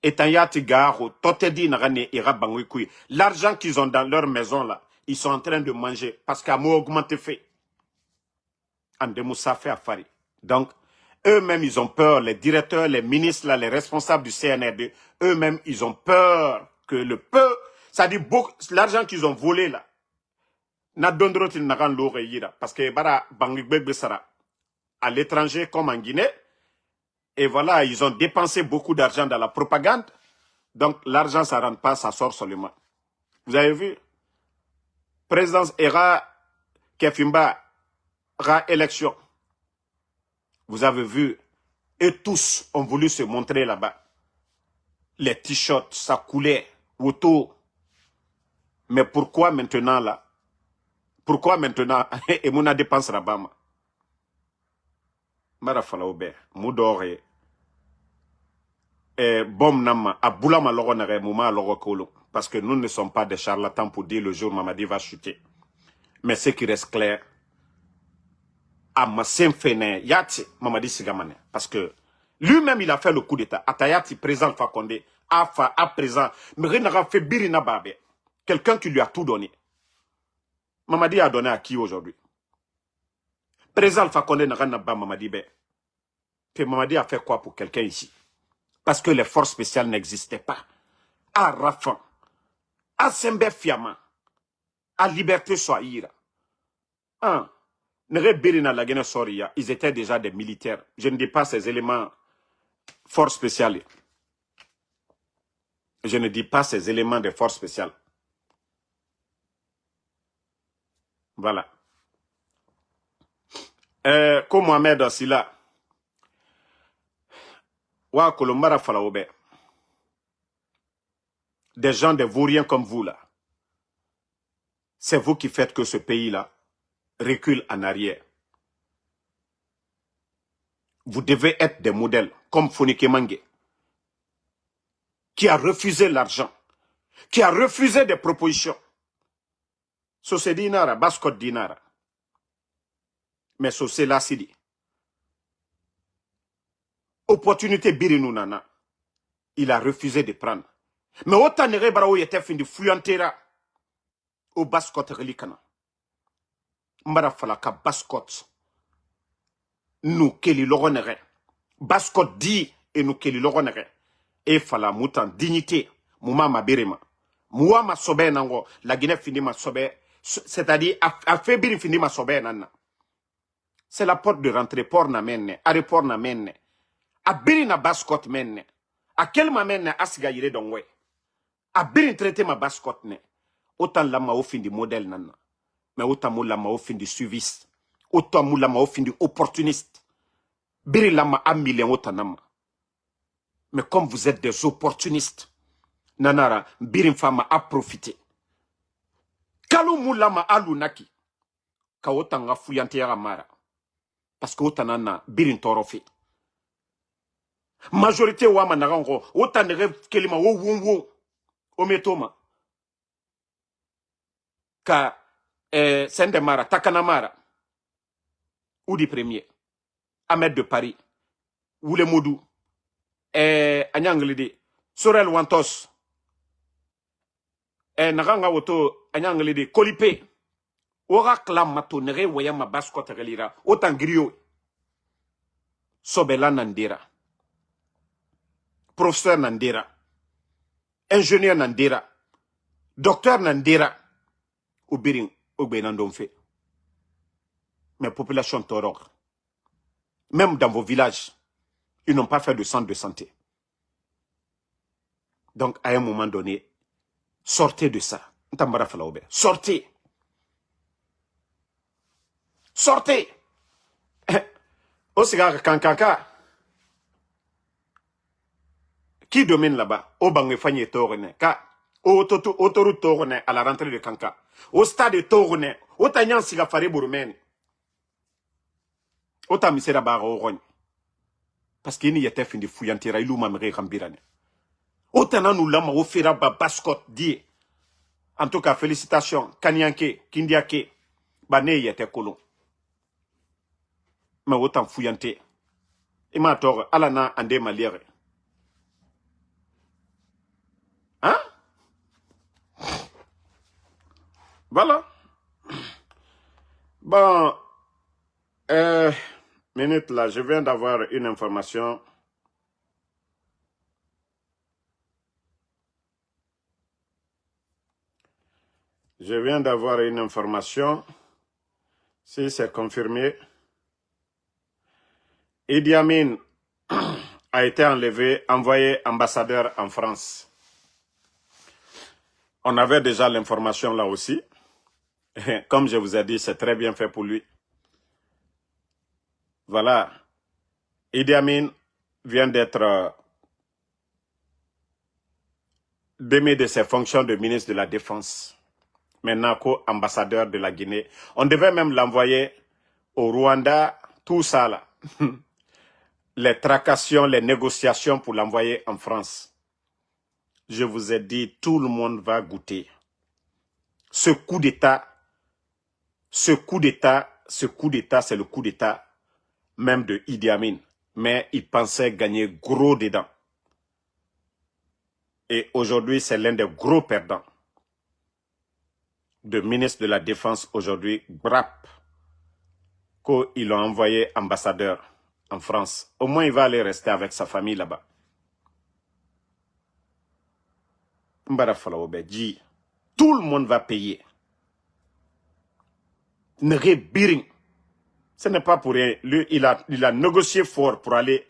Speaker 1: Et Tanyati Garo, Totedi Nagane et Rabangwikui. L'argent qu'ils ont dans leur maison là, ils sont en train de manger parce qu'à mot augmenté fait. Andemoussa fait affaire. Donc, eux-mêmes, ils ont peur. Les directeurs, les ministres, là, les responsables du CNRD, eux-mêmes, ils ont peur que le peu, ça dit beaucoup, l'argent qu'ils ont volé là, n'a donné nagan l'ore yira. Parce que bara bangibebe sara à l'étranger comme en Guinée. Et voilà, ils ont dépensé beaucoup d'argent dans la propagande. Donc, l'argent, ça ne rentre pas, ça sort seulement. Vous avez vu? Présidence Era Kefimba, Ra élection. Vous avez vu, et tous ont voulu se montrer là-bas. Les t-shirts, ça coulait autour. Mais pourquoi maintenant là? Pourquoi maintenant? Et mon dépense Rabama. Marafala Ober, Moudore, Bom Nama, Aboulama Loronere, Mouma Lorokolo. Parce que nous ne sommes pas des charlatans pour dire le jour Mamadi va chuter. Mais ce qui reste clair, Amasemfene, Yati, Mamadi Sigamane. Parce que lui-même, il a fait le coup d'État. Atayati, présent Fakonde, Afa, à présent, mais rien n'a fait Birina Babe. Quelqu'un qui lui a tout donné. Mamadi a donné à qui aujourd'hui? Présent Fakonde n'a rien pas Mamadi Be. Que Mamadi a fait quoi pour quelqu'un ici? Parce que les forces spéciales n'existaient pas. À Rafan, à Sembe Fiama, à Liberté Soaïra. Ils étaient déjà des militaires. Je ne dis pas ces éléments forces spéciales. Je ne dis pas ces éléments de forces spéciales. Voilà. Comme Mohamed Asila, Wa Kolombara Falaobe, des gens des vauriens comme vous là, c'est vous qui faites que ce pays-là recule en arrière. Vous devez être des modèles comme Fonike Mange, qui a refusé l'argent, qui a refusé des propositions. Sosé dinara, baskot dinara. Mais Sosé la sidi. Opportunité birinou nana. Il a refusé de prendre. Mais autant nere barao yete fin de fuyantera au baskot relikana. Mbara falaka baskot. Nous keli loronere. Baskot di et nous keli loronere. Et fala moutan dignité. Mouma ma birima. Moua ma sobe nango. La Guinée finit ma sobe. C'est-à-dire, a fait bien finir ma sobe nana. C'est la porte de rentrée. Port na menne. Aéroport na menne. A biri na baskot menne. A quel ma menne asga yire dongwe. A biri traité ma baskot ne. Autant la ma fin du modèle nana. Mais autant mou la ma fin du suiviste. Autant mou la ma fin du opportuniste. Biri la ma a million autant nama. Mais comme vous êtes des opportunistes, Nanara, Birim Fama a profité. Kalu Moulama Alunaki, Kaotanga Fuyantiara Mara. Parce que Otanana, Birin Torofi. Majorité Wama Narango, Otanere Kelima, Wo, Ometoma. Ka Sendemara, Takanamara. Oudi Premier. Ahmed de Paris. Oule Modou. Anyanglidi. Sorel Wantos. Naranga Woto, Anyanglidi. Kolipe. Orakla matonere wayama baskot relira. Otan griot. Sobela Nandira. Professeur Nandira. Ingénieur Nandira. Docteur Nandira. Oubiring, Ogbenandomfe. Mais population Torok. Même dans vos villages, ils n'ont pas fait de centre de santé. Donc, à un moment donné, sortez de ça. Sortez. Sortez. Au cigare Kankaka. Qui domine là-bas? Au Bangefani et Torone. Au autoroute Torone à la rentrée de Kanka. Au stade de Torone. Au Tanyan Sigafari Bourmène. Au Tamisera Baron. Parce qu'il n'y était fin de fouillantira, il m'a rambirane. Au Tanan nous l'ama au Feraba Bascot dit. En tout cas, félicitations. Kanyanke, Kindiake. Bané y était colon. Mais autant fouillanté. Et ma tort, Alana Ande Maliere. Hein? Voilà. Bon, minute là, je viens d'avoir une information. Je viens d'avoir une information. Si c'est confirmé, Idi Amin a été enlevé, envoyé ambassadeur en France. On avait déjà l'information là aussi. Comme je vous ai dit, c'est très bien fait pour lui. Voilà. Idi Amin vient d'être démis de ses fonctions de ministre de la Défense. Maintenant co-ambassadeur de la Guinée. On devait même l'envoyer au Rwanda, tout ça là. Les tracassions, les négociations pour l'envoyer en France. Je vous ai dit, tout le monde va goûter. Ce coup d'État, c'est le coup d'État même de Idi Amin. Mais il pensait gagner gros dedans. Et aujourd'hui, c'est l'un des gros perdants. De ministre de la Défense aujourd'hui, Brap, qu'ils l'ont envoyé ambassadeur en France. Au moins, il va aller rester avec sa famille là-bas. Tout le monde va payer. Ce n'est pas pour rien. Lui, il a négocié fort pour aller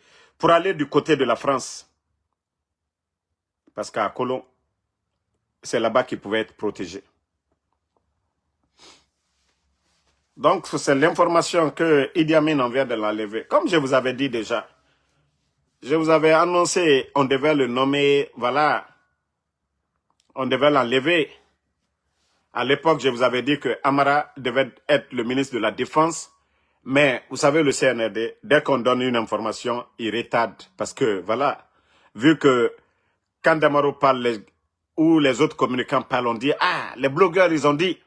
Speaker 1: du côté de la France. Parce qu'à Colomb, c'est là-bas qu'il pouvait être protégé. Donc, c'est l'information que Idi Amin en vient de l'enlever. Comme je vous avais dit déjà, je vous avais annoncé, on devait le nommer, voilà, on devait l'enlever. À l'époque, je vous avais dit que Amara devait être le ministre de la Défense. Mais, vous savez, le CNRD, dès qu'on donne une information, il retarde. Parce que, voilà, vu que quand Damaro parle, ou les autres communicants parlent, on dit, ah, les blogueurs, ils ont dit.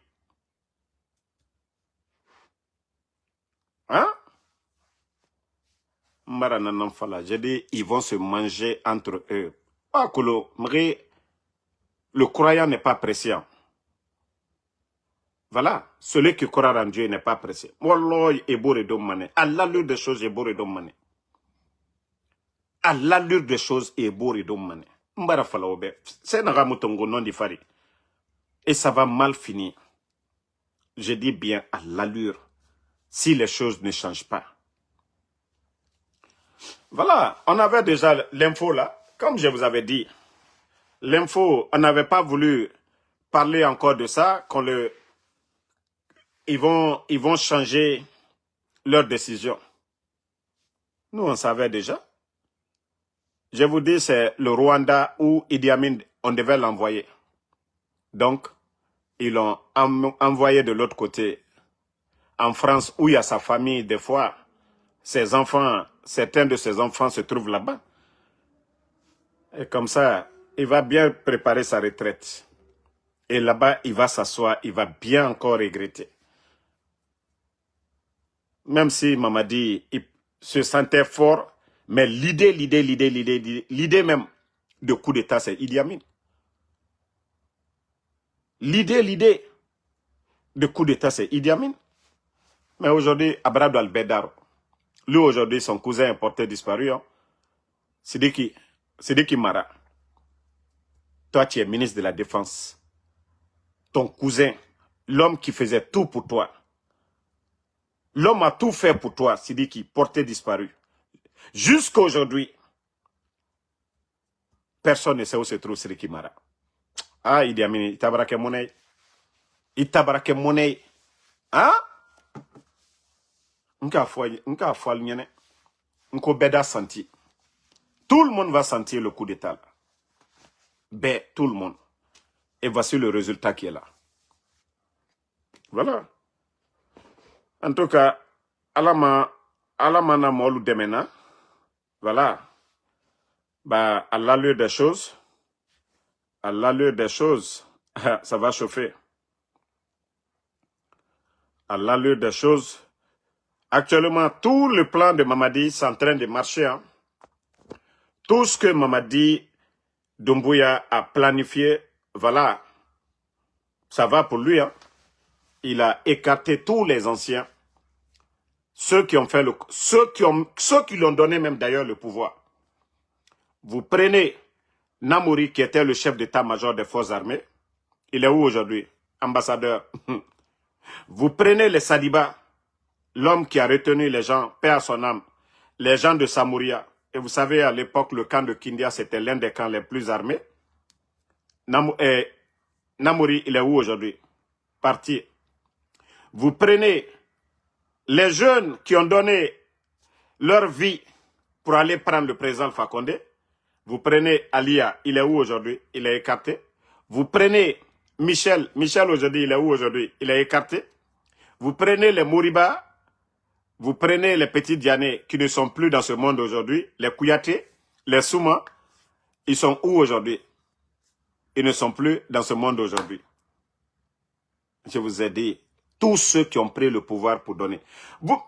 Speaker 1: Hein? J'ai dit, ils vont se manger entre eux. Ah, le croyant n'est pas prescient. Voilà, celui qui croit en Dieu n'est pas pressé. Wallah, est beau et dommane. À l'allure des choses, est beau et dommane. À l'allure des choses, est beau et dommane. Mbara falaobe. C'est un ramutongo non diffari. Et ça va mal finir. Je dis bien à l'allure. Si les choses ne changent pas. Voilà, on avait déjà l'info là. Comme je vous avais dit. L'info, on n'avait pas voulu parler encore de ça. Ils vont changer leur décision. Nous, on savait déjà. Je vous dis, c'est le Rwanda où Idi Amin, on devait l'envoyer. Donc, ils l'ont envoyé de l'autre côté, en France, où il y a sa famille, des fois, ses enfants, certains de ses enfants se trouvent là-bas. Et comme ça, il va bien préparer sa retraite. Et là-bas, il va s'asseoir, il va bien encore regretter. Même si Mamadi il se sentait fort, mais l'idée même de coup d'État, c'est Idi Amin. L'idée de coup d'État, c'est Idi Amin. Mais aujourd'hui, Abradou Albedaro, lui aujourd'hui, son cousin est porté disparu, hein. Sidiki Mara, toi tu es ministre de la Défense. Ton cousin, l'homme qui faisait tout pour toi, l'homme a tout fait pour toi, Sidiki, porté disparu. Jusqu'à aujourd'hui, personne ne sait où se trouve Sidiki Mara. Ah, Idi Amin, il t'a braqué monnaie. Il t'a braqué monnaie. Hein? Nka foal nyene. Nko beda senti. Tout le monde va sentir le coup d'état. Ben, tout le monde. Et voici le résultat qui est là. Voilà. En tout cas, alama na molu demena. Voilà. Bah, à l'allure des choses, ça va chauffer. À l'allure des choses, actuellement, tout le plan de Mamadi est en train de marcher. Hein. Tout ce que Mamadi Doumbouya a planifié, voilà, ça va pour lui. Hein. Il a écarté tous les anciens, ceux qui ont fait ceux qui lui ont donné même d'ailleurs le pouvoir. Vous prenez Namouri qui était le chef d'état-major des forces armées. Il est où aujourd'hui? Ambassadeur. Vous prenez les Sadiba, l'homme qui a retenu les gens, paix à son âme, les gens de Samouria. Et vous savez, à l'époque, le camp de Kindia, c'était l'un des camps les plus armés. Namouri, il est où aujourd'hui? Parti. Vous prenez les jeunes qui ont donné leur vie pour aller prendre le président Alpha Condé. Vous prenez Alia, il est où aujourd'hui? Il est écarté. Vous prenez Michel aujourd'hui, il est où aujourd'hui? Il est écarté. Vous prenez les Mouriba, vous prenez les petits Diané qui ne sont plus dans ce monde aujourd'hui, les Kouyaté, les Souma, ils sont où aujourd'hui? Ils ne sont plus dans ce monde aujourd'hui. Je vous ai dit, tous ceux qui ont pris le pouvoir pour donner.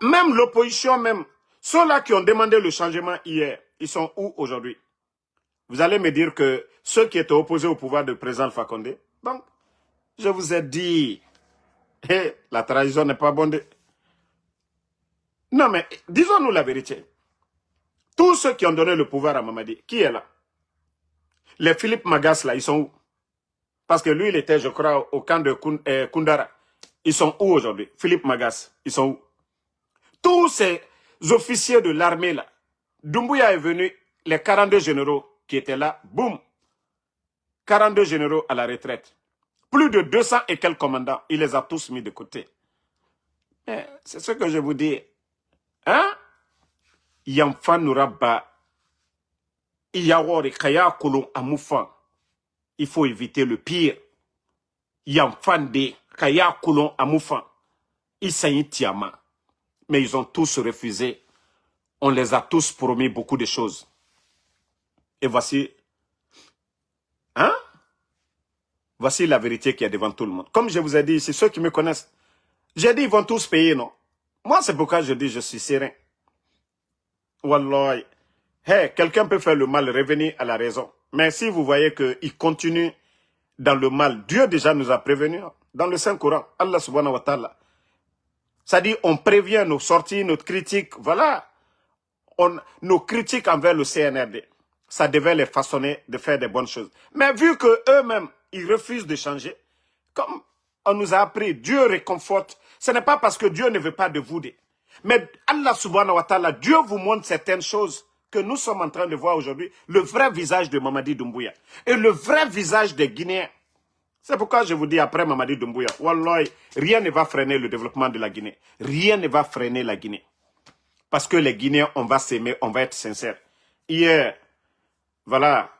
Speaker 1: Même l'opposition, même ceux-là qui ont demandé le changement hier, ils sont où aujourd'hui? Vous allez me dire que ceux qui étaient opposés au pouvoir du président Alpha Condé, donc, je vous ai dit, la trahison n'est pas bonne. Non, mais disons-nous la vérité. Tous ceux qui ont donné le pouvoir à Mamadi, qui est là? Les Philippe Magas, là, ils sont où? Parce que lui, il était, je crois, au camp de Koundara. Ils sont où aujourd'hui? Philippe Magas, ils sont où? Tous ces officiers de l'armée, là, Doumbouya est venu, les 42 généraux qui étaient là, boum, 42 généraux à la retraite. Plus de 200 et quelques commandants, il les a tous mis de côté. C'est ce que je vous dis. Hein? Yamfa Nouraba, Iyawori Kaya Kolon Amoufan. Il faut éviter le pire. Yamfande Kaya Kolon Amoufan. Isaï Tiama. Mais ils ont tous refusé. On les a tous promis beaucoup de choses. Et voici. Hein? Voici la vérité qui est devant tout le monde. Comme je vous ai dit, c'est ceux qui me connaissent. J'ai dit, ils vont tous payer, non? Moi, c'est pourquoi je dis, je suis serein. Wallah. Hey, quelqu'un peut faire le mal, revenir à la raison. Mais si vous voyez qu'il continue dans le mal, Dieu déjà nous a prévenus. Dans le Saint-Coran, Allah subhanahu wa ta'ala. Ça dit, on prévient nos sorties, notre critique. Voilà. Nos critiques envers le CNRD. Ça devait les façonner de faire des bonnes choses. Mais vu qu'eux-mêmes, ils refusent de changer, comme on nous a appris, Dieu réconforte. Ce n'est pas parce que Dieu ne veut pas de vous. Mais Allah subhanahu wa ta'ala, Dieu vous montre certaines choses que nous sommes en train de voir aujourd'hui. Le vrai visage de Mamadi Doumbouya. Et le vrai visage des Guinéens. C'est pourquoi je vous dis après Mamadi Doumbouya, Wallahi, rien ne va freiner le développement de la Guinée. Rien ne va freiner la Guinée. Parce que les Guinéens, on va s'aimer, on va être sincères. Hier, voilà,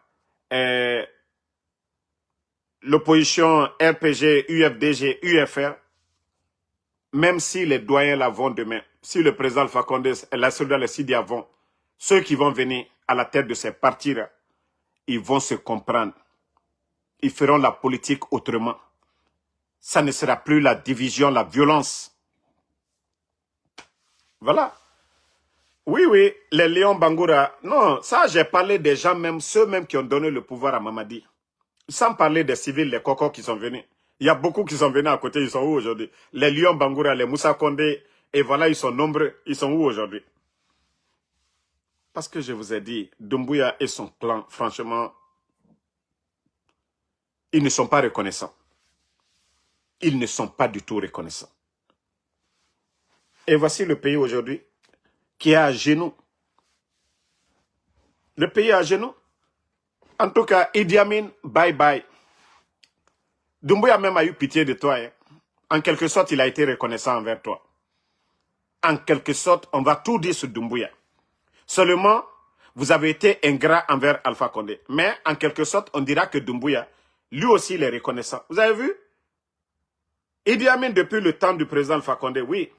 Speaker 1: l'opposition RPG, UFDG, UFR, même si les doyens là vont demain, si le président Alpha Condé et la Soledad Sidia vont, ceux qui vont venir à la tête de ces partis-là, ils vont se comprendre. Ils feront la politique autrement. Ça ne sera plus la division, la violence. Voilà. Oui, oui, les Lions Bangoura. Non, ça, j'ai parlé des gens même, ceux même qui ont donné le pouvoir à Mamadi. Sans parler des civils, les cocos qui sont venus. Il y a beaucoup qui sont venus à côté, ils sont où aujourd'hui? Les Lions Bangoura, les Moussa Kondé, et voilà, ils sont nombreux. Ils sont où aujourd'hui? Parce que je vous ai dit, Doumbouya et son clan, franchement, ils ne sont pas reconnaissants. Ils ne sont pas du tout reconnaissants. Et voici le pays aujourd'hui qui est à genoux. Le pays est à genoux. En tout cas, Idi Amin, bye bye. Doumbouya même a eu pitié de toi. Hein. En quelque sorte, il a été reconnaissant envers toi. En quelque sorte, on va tout dire sur Doumbouya. Seulement, vous avez été ingrat envers Alpha Condé. Mais en quelque sorte, on dira que Doumbouya, lui aussi, il est reconnaissant. Vous avez vu? Idi Amin, depuis le temps du président Alpha Condé, oui.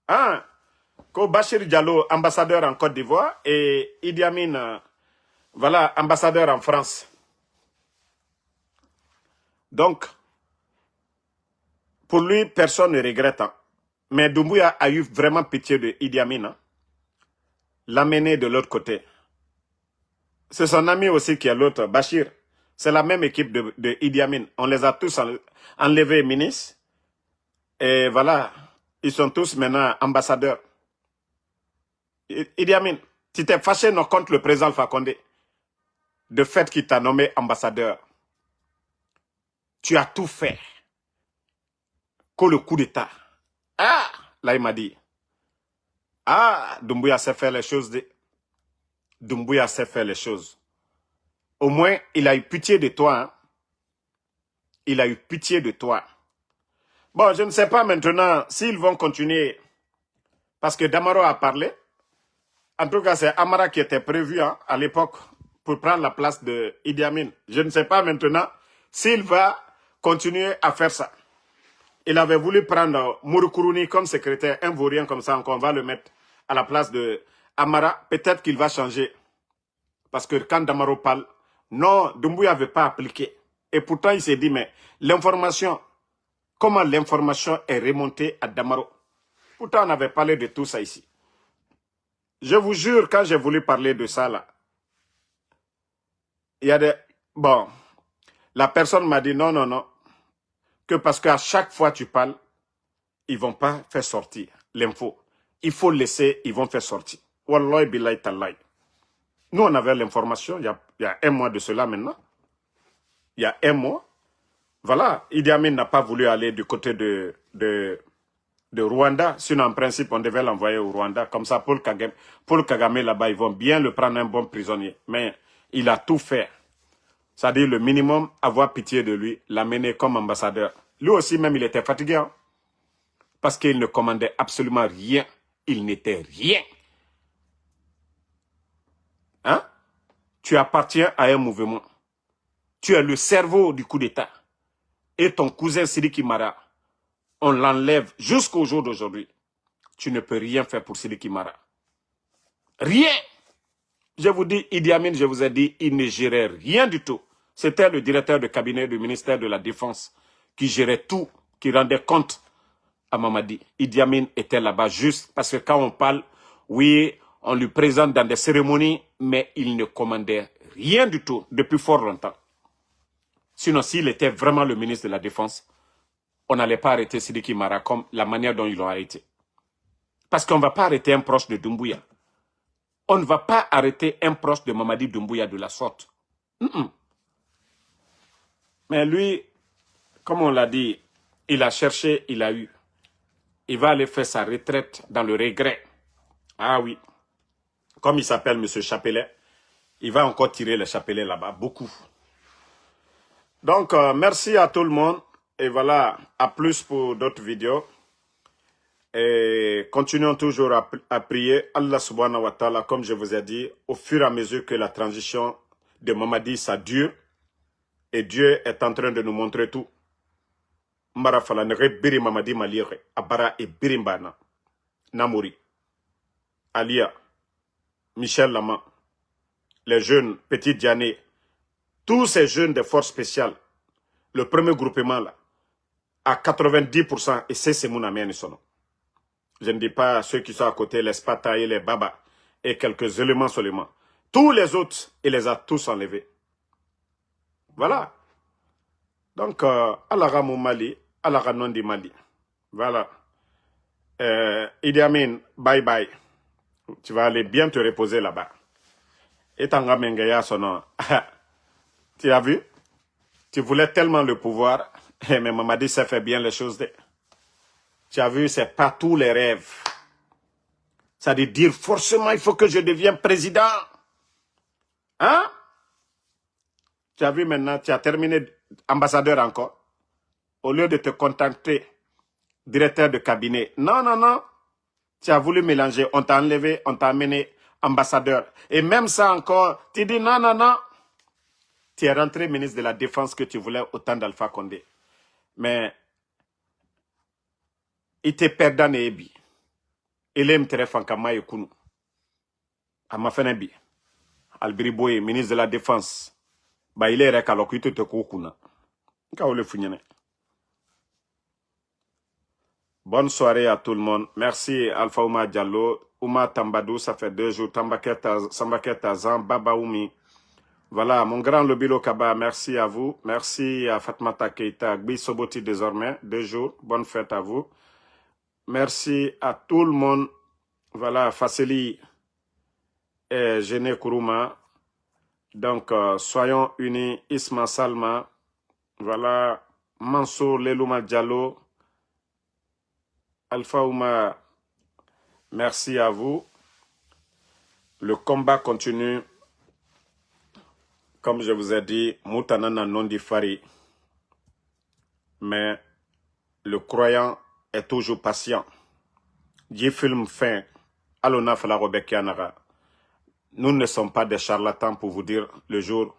Speaker 1: Ah, Ko Bachir Diallo, ambassadeur en Côte d'Ivoire, et Idi Amin, voilà, ambassadeur en France. Donc, pour lui, personne ne regrette. Hein. Mais Doumbouya a eu vraiment pitié de Idi Amin. Hein. L'amener de l'autre côté. C'est son ami aussi qui est l'autre, Bachir. C'est la même équipe de Idi Amin. On les a tous enlevés ministres. Et voilà, ils sont tous maintenant ambassadeurs. Idi Amin, tu t'es fâché non, contre le président Alpha Condé. De fait qu'il t'a nommé ambassadeur. Tu as tout fait. Que le coup d'État. Ah, là il m'a dit. Ah, Doumbouya sait faire les choses. Doumbouya sait faire les choses. Au moins, il a eu pitié de toi. Hein? Il a eu pitié de toi. Bon, je ne sais pas maintenant s'ils vont continuer. Parce que Damaro a parlé. En tout cas, c'est Amara qui était prévu hein, à l'époque pour prendre la place de Idi Amin. Je ne sais pas maintenant s'il va continuer à faire ça. Il avait voulu prendre Mouroukouni comme secrétaire, un vaurien comme ça, on va le mettre à la place de Amara. Peut-être qu'il va changer. Parce que quand Damaro parle, non, Doumbouya n'avait pas appliqué. Et pourtant, il s'est dit, mais l'information, comment l'information est remontée à Damaro? Pourtant, on avait parlé de tout ça ici. Je vous jure, quand j'ai voulu parler de ça, là, il y a des... Bon, la personne m'a dit, non, non, non, que parce qu'à chaque fois que tu parles, ils ne vont pas faire sortir l'info. Il faut laisser, ils vont faire sortir. Wallahi billahi tallahi. Nous, on avait l'information, il y a un mois de cela maintenant. Il y a un mois. Voilà, Idi Amin n'a pas voulu aller du côté de Rwanda. Sinon, en principe, on devait l'envoyer au Rwanda. Comme ça, Paul Kagame là-bas, ils vont bien le prendre un bon prisonnier. Mais il a tout fait. C'est-à-dire le minimum, avoir pitié de lui, l'amener comme ambassadeur. Lui aussi, même, il était fatigué. Hein, parce qu'il ne commandait absolument rien. Il n'était rien. Hein? Tu appartiens à un mouvement. Tu es le cerveau du coup d'État. Et ton cousin Sidiki Mara, on l'enlève jusqu'au jour d'aujourd'hui. Tu ne peux rien faire pour Sidiki Mara. Rien. Je vous dis, Idi Amin, je vous ai dit, il ne gérait rien du tout. C'était le directeur de cabinet du ministère de la Défense qui gérait tout, qui rendait compte à Mamadi. Idi Amin était là-bas juste parce que quand on parle, oui, on lui présente dans des cérémonies, mais il ne commandait rien du tout depuis fort longtemps. Sinon, s'il était vraiment le ministre de la Défense, on n'allait pas arrêter Sidiki Mara comme la manière dont ils l'ont arrêté. Parce qu'on ne va pas arrêter un proche de Doumbouya. On ne va pas arrêter un proche de Mamadi Doumbouya de la sorte. Mais lui, comme on l'a dit, il a cherché, il a eu. Il va aller faire sa retraite dans le regret. Ah oui. Comme il s'appelle M. Chapelet, il va encore tirer le chapelet là-bas, beaucoup. Donc, merci à tout le monde. Et voilà, à plus pour d'autres vidéos. Et continuons toujours à prier Allah subhanahu wa ta'ala, comme je vous ai dit, au fur et à mesure que la transition de Mamadi, ça dure. Et Dieu est en train de nous montrer tout. Mbara fala nere biri Mamadi malire, abara et birimbana. Namori, Alia, Michel Lama, les jeunes, Petit Diané, tous ces jeunes des forces spéciales, le premier groupement là, à 90%, et c'est mon ami Sono. Je ne dis pas ceux qui sont à côté, les Spata et les Baba, et quelques éléments seulement. Tous les autres, il les a tous enlevés. Voilà. Donc, Allah Ramou Mali, Allah Ranondi Mali. Voilà. Idi Amin, bye bye. Tu vas aller bien te reposer là-bas. Et Tanga Mengaya Sono. Tu as vu? Tu voulais tellement le pouvoir, mais Mamadi s'est fait bien les choses. Tu as vu, c'est pas tous les rêves. Ça veut dire forcément il faut que je devienne président. Hein? Tu as vu maintenant, tu as terminé ambassadeur encore. Au lieu de te contenter, directeur de cabinet. Non, non, non. Tu as voulu mélanger. On t'a enlevé, on t'a amené ambassadeur. Et même ça encore, tu dis non, non, non. Tu es rentré ministre de la Défense que tu voulais au temps d'Alpha Condé. Mais il te perdant et bi. Il aime très fankama et kunu. Amafenebi. Albiri Boye, ministre de la Défense. Bah, il est récaloquité te koukuna. Bonne soirée à tout le monde. Merci Alpha Ouma Diallo. Ouma Tambadou, ça fait 2 jours. Sambaket Azan, Baba Oumi. Voilà, mon grand Lobilo Kaba, merci à vous. Merci à Fatmata Keita, Gbi Soboti désormais, 2 jours. Bonne fête à vous. Merci à tout le monde. Voilà, Fasseli et Géné Kourouma. Donc, soyons unis. Isma Salma. Voilà, Mansour Lelouma Diallo. Alpha Ouma, merci à vous. Le combat continue. Comme je vous ai dit, Moutanana non di Fari. Mais le croyant est toujours patient. Dieu film fin. Alona Fala Robekianara. Nous ne sommes pas des charlatans pour vous dire le jour,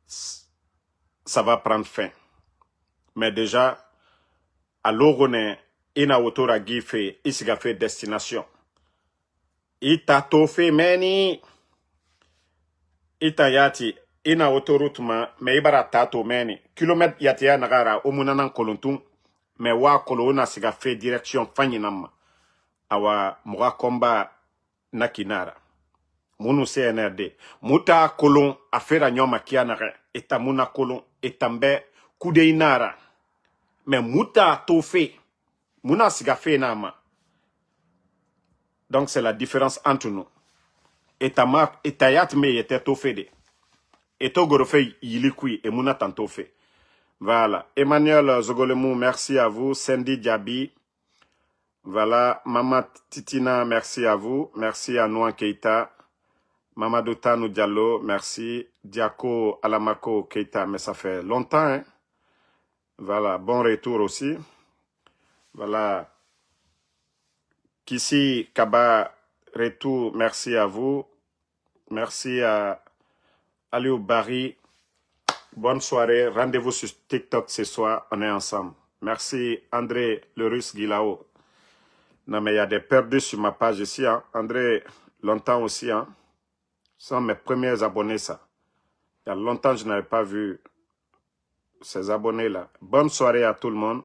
Speaker 1: ça va prendre fin. Mais déjà, à l'orone, ina autora gife, isiga fait destination. Ita tofe meni, ita yati, ina autoroute me ibara tato meni. Kilomètre yati ya nagara, omunanan kolontun, me wa kolona siga fait direction fanyinama. Awa muga komba nakinara. Munu CNRD. Muta kolon afera nyoma kianare. Eta muna kolon etambe kude inara. Mais muta tofe. Muna siga fe nama. Donc c'est la différence entre nous. Etayat me yete tofe de. Eto gorofe yilikui et muna tantofe. Voilà. Emmanuel Zogolemou, merci à vous. Sandy Diaby. Voilà. Mama Titina, merci à vous. Merci à Nouan Keita. Mamadou Tanou Diallo, merci. Diako Alamako Keita, mais ça fait longtemps. Hein? Voilà, bon retour aussi. Voilà. Kissi Kaba, retour, merci à vous. Merci à Aliou Barry. Bonne soirée. Rendez-vous sur TikTok ce soir. On est ensemble. Merci André le Russe Guilao. Non, mais il y a des perdus sur ma page ici. Hein? André, longtemps aussi. Hein? Ce sont mes premiers abonnés, ça. Il y a longtemps que je n'avais pas vu ces abonnés-là. Bonne soirée à tout le monde.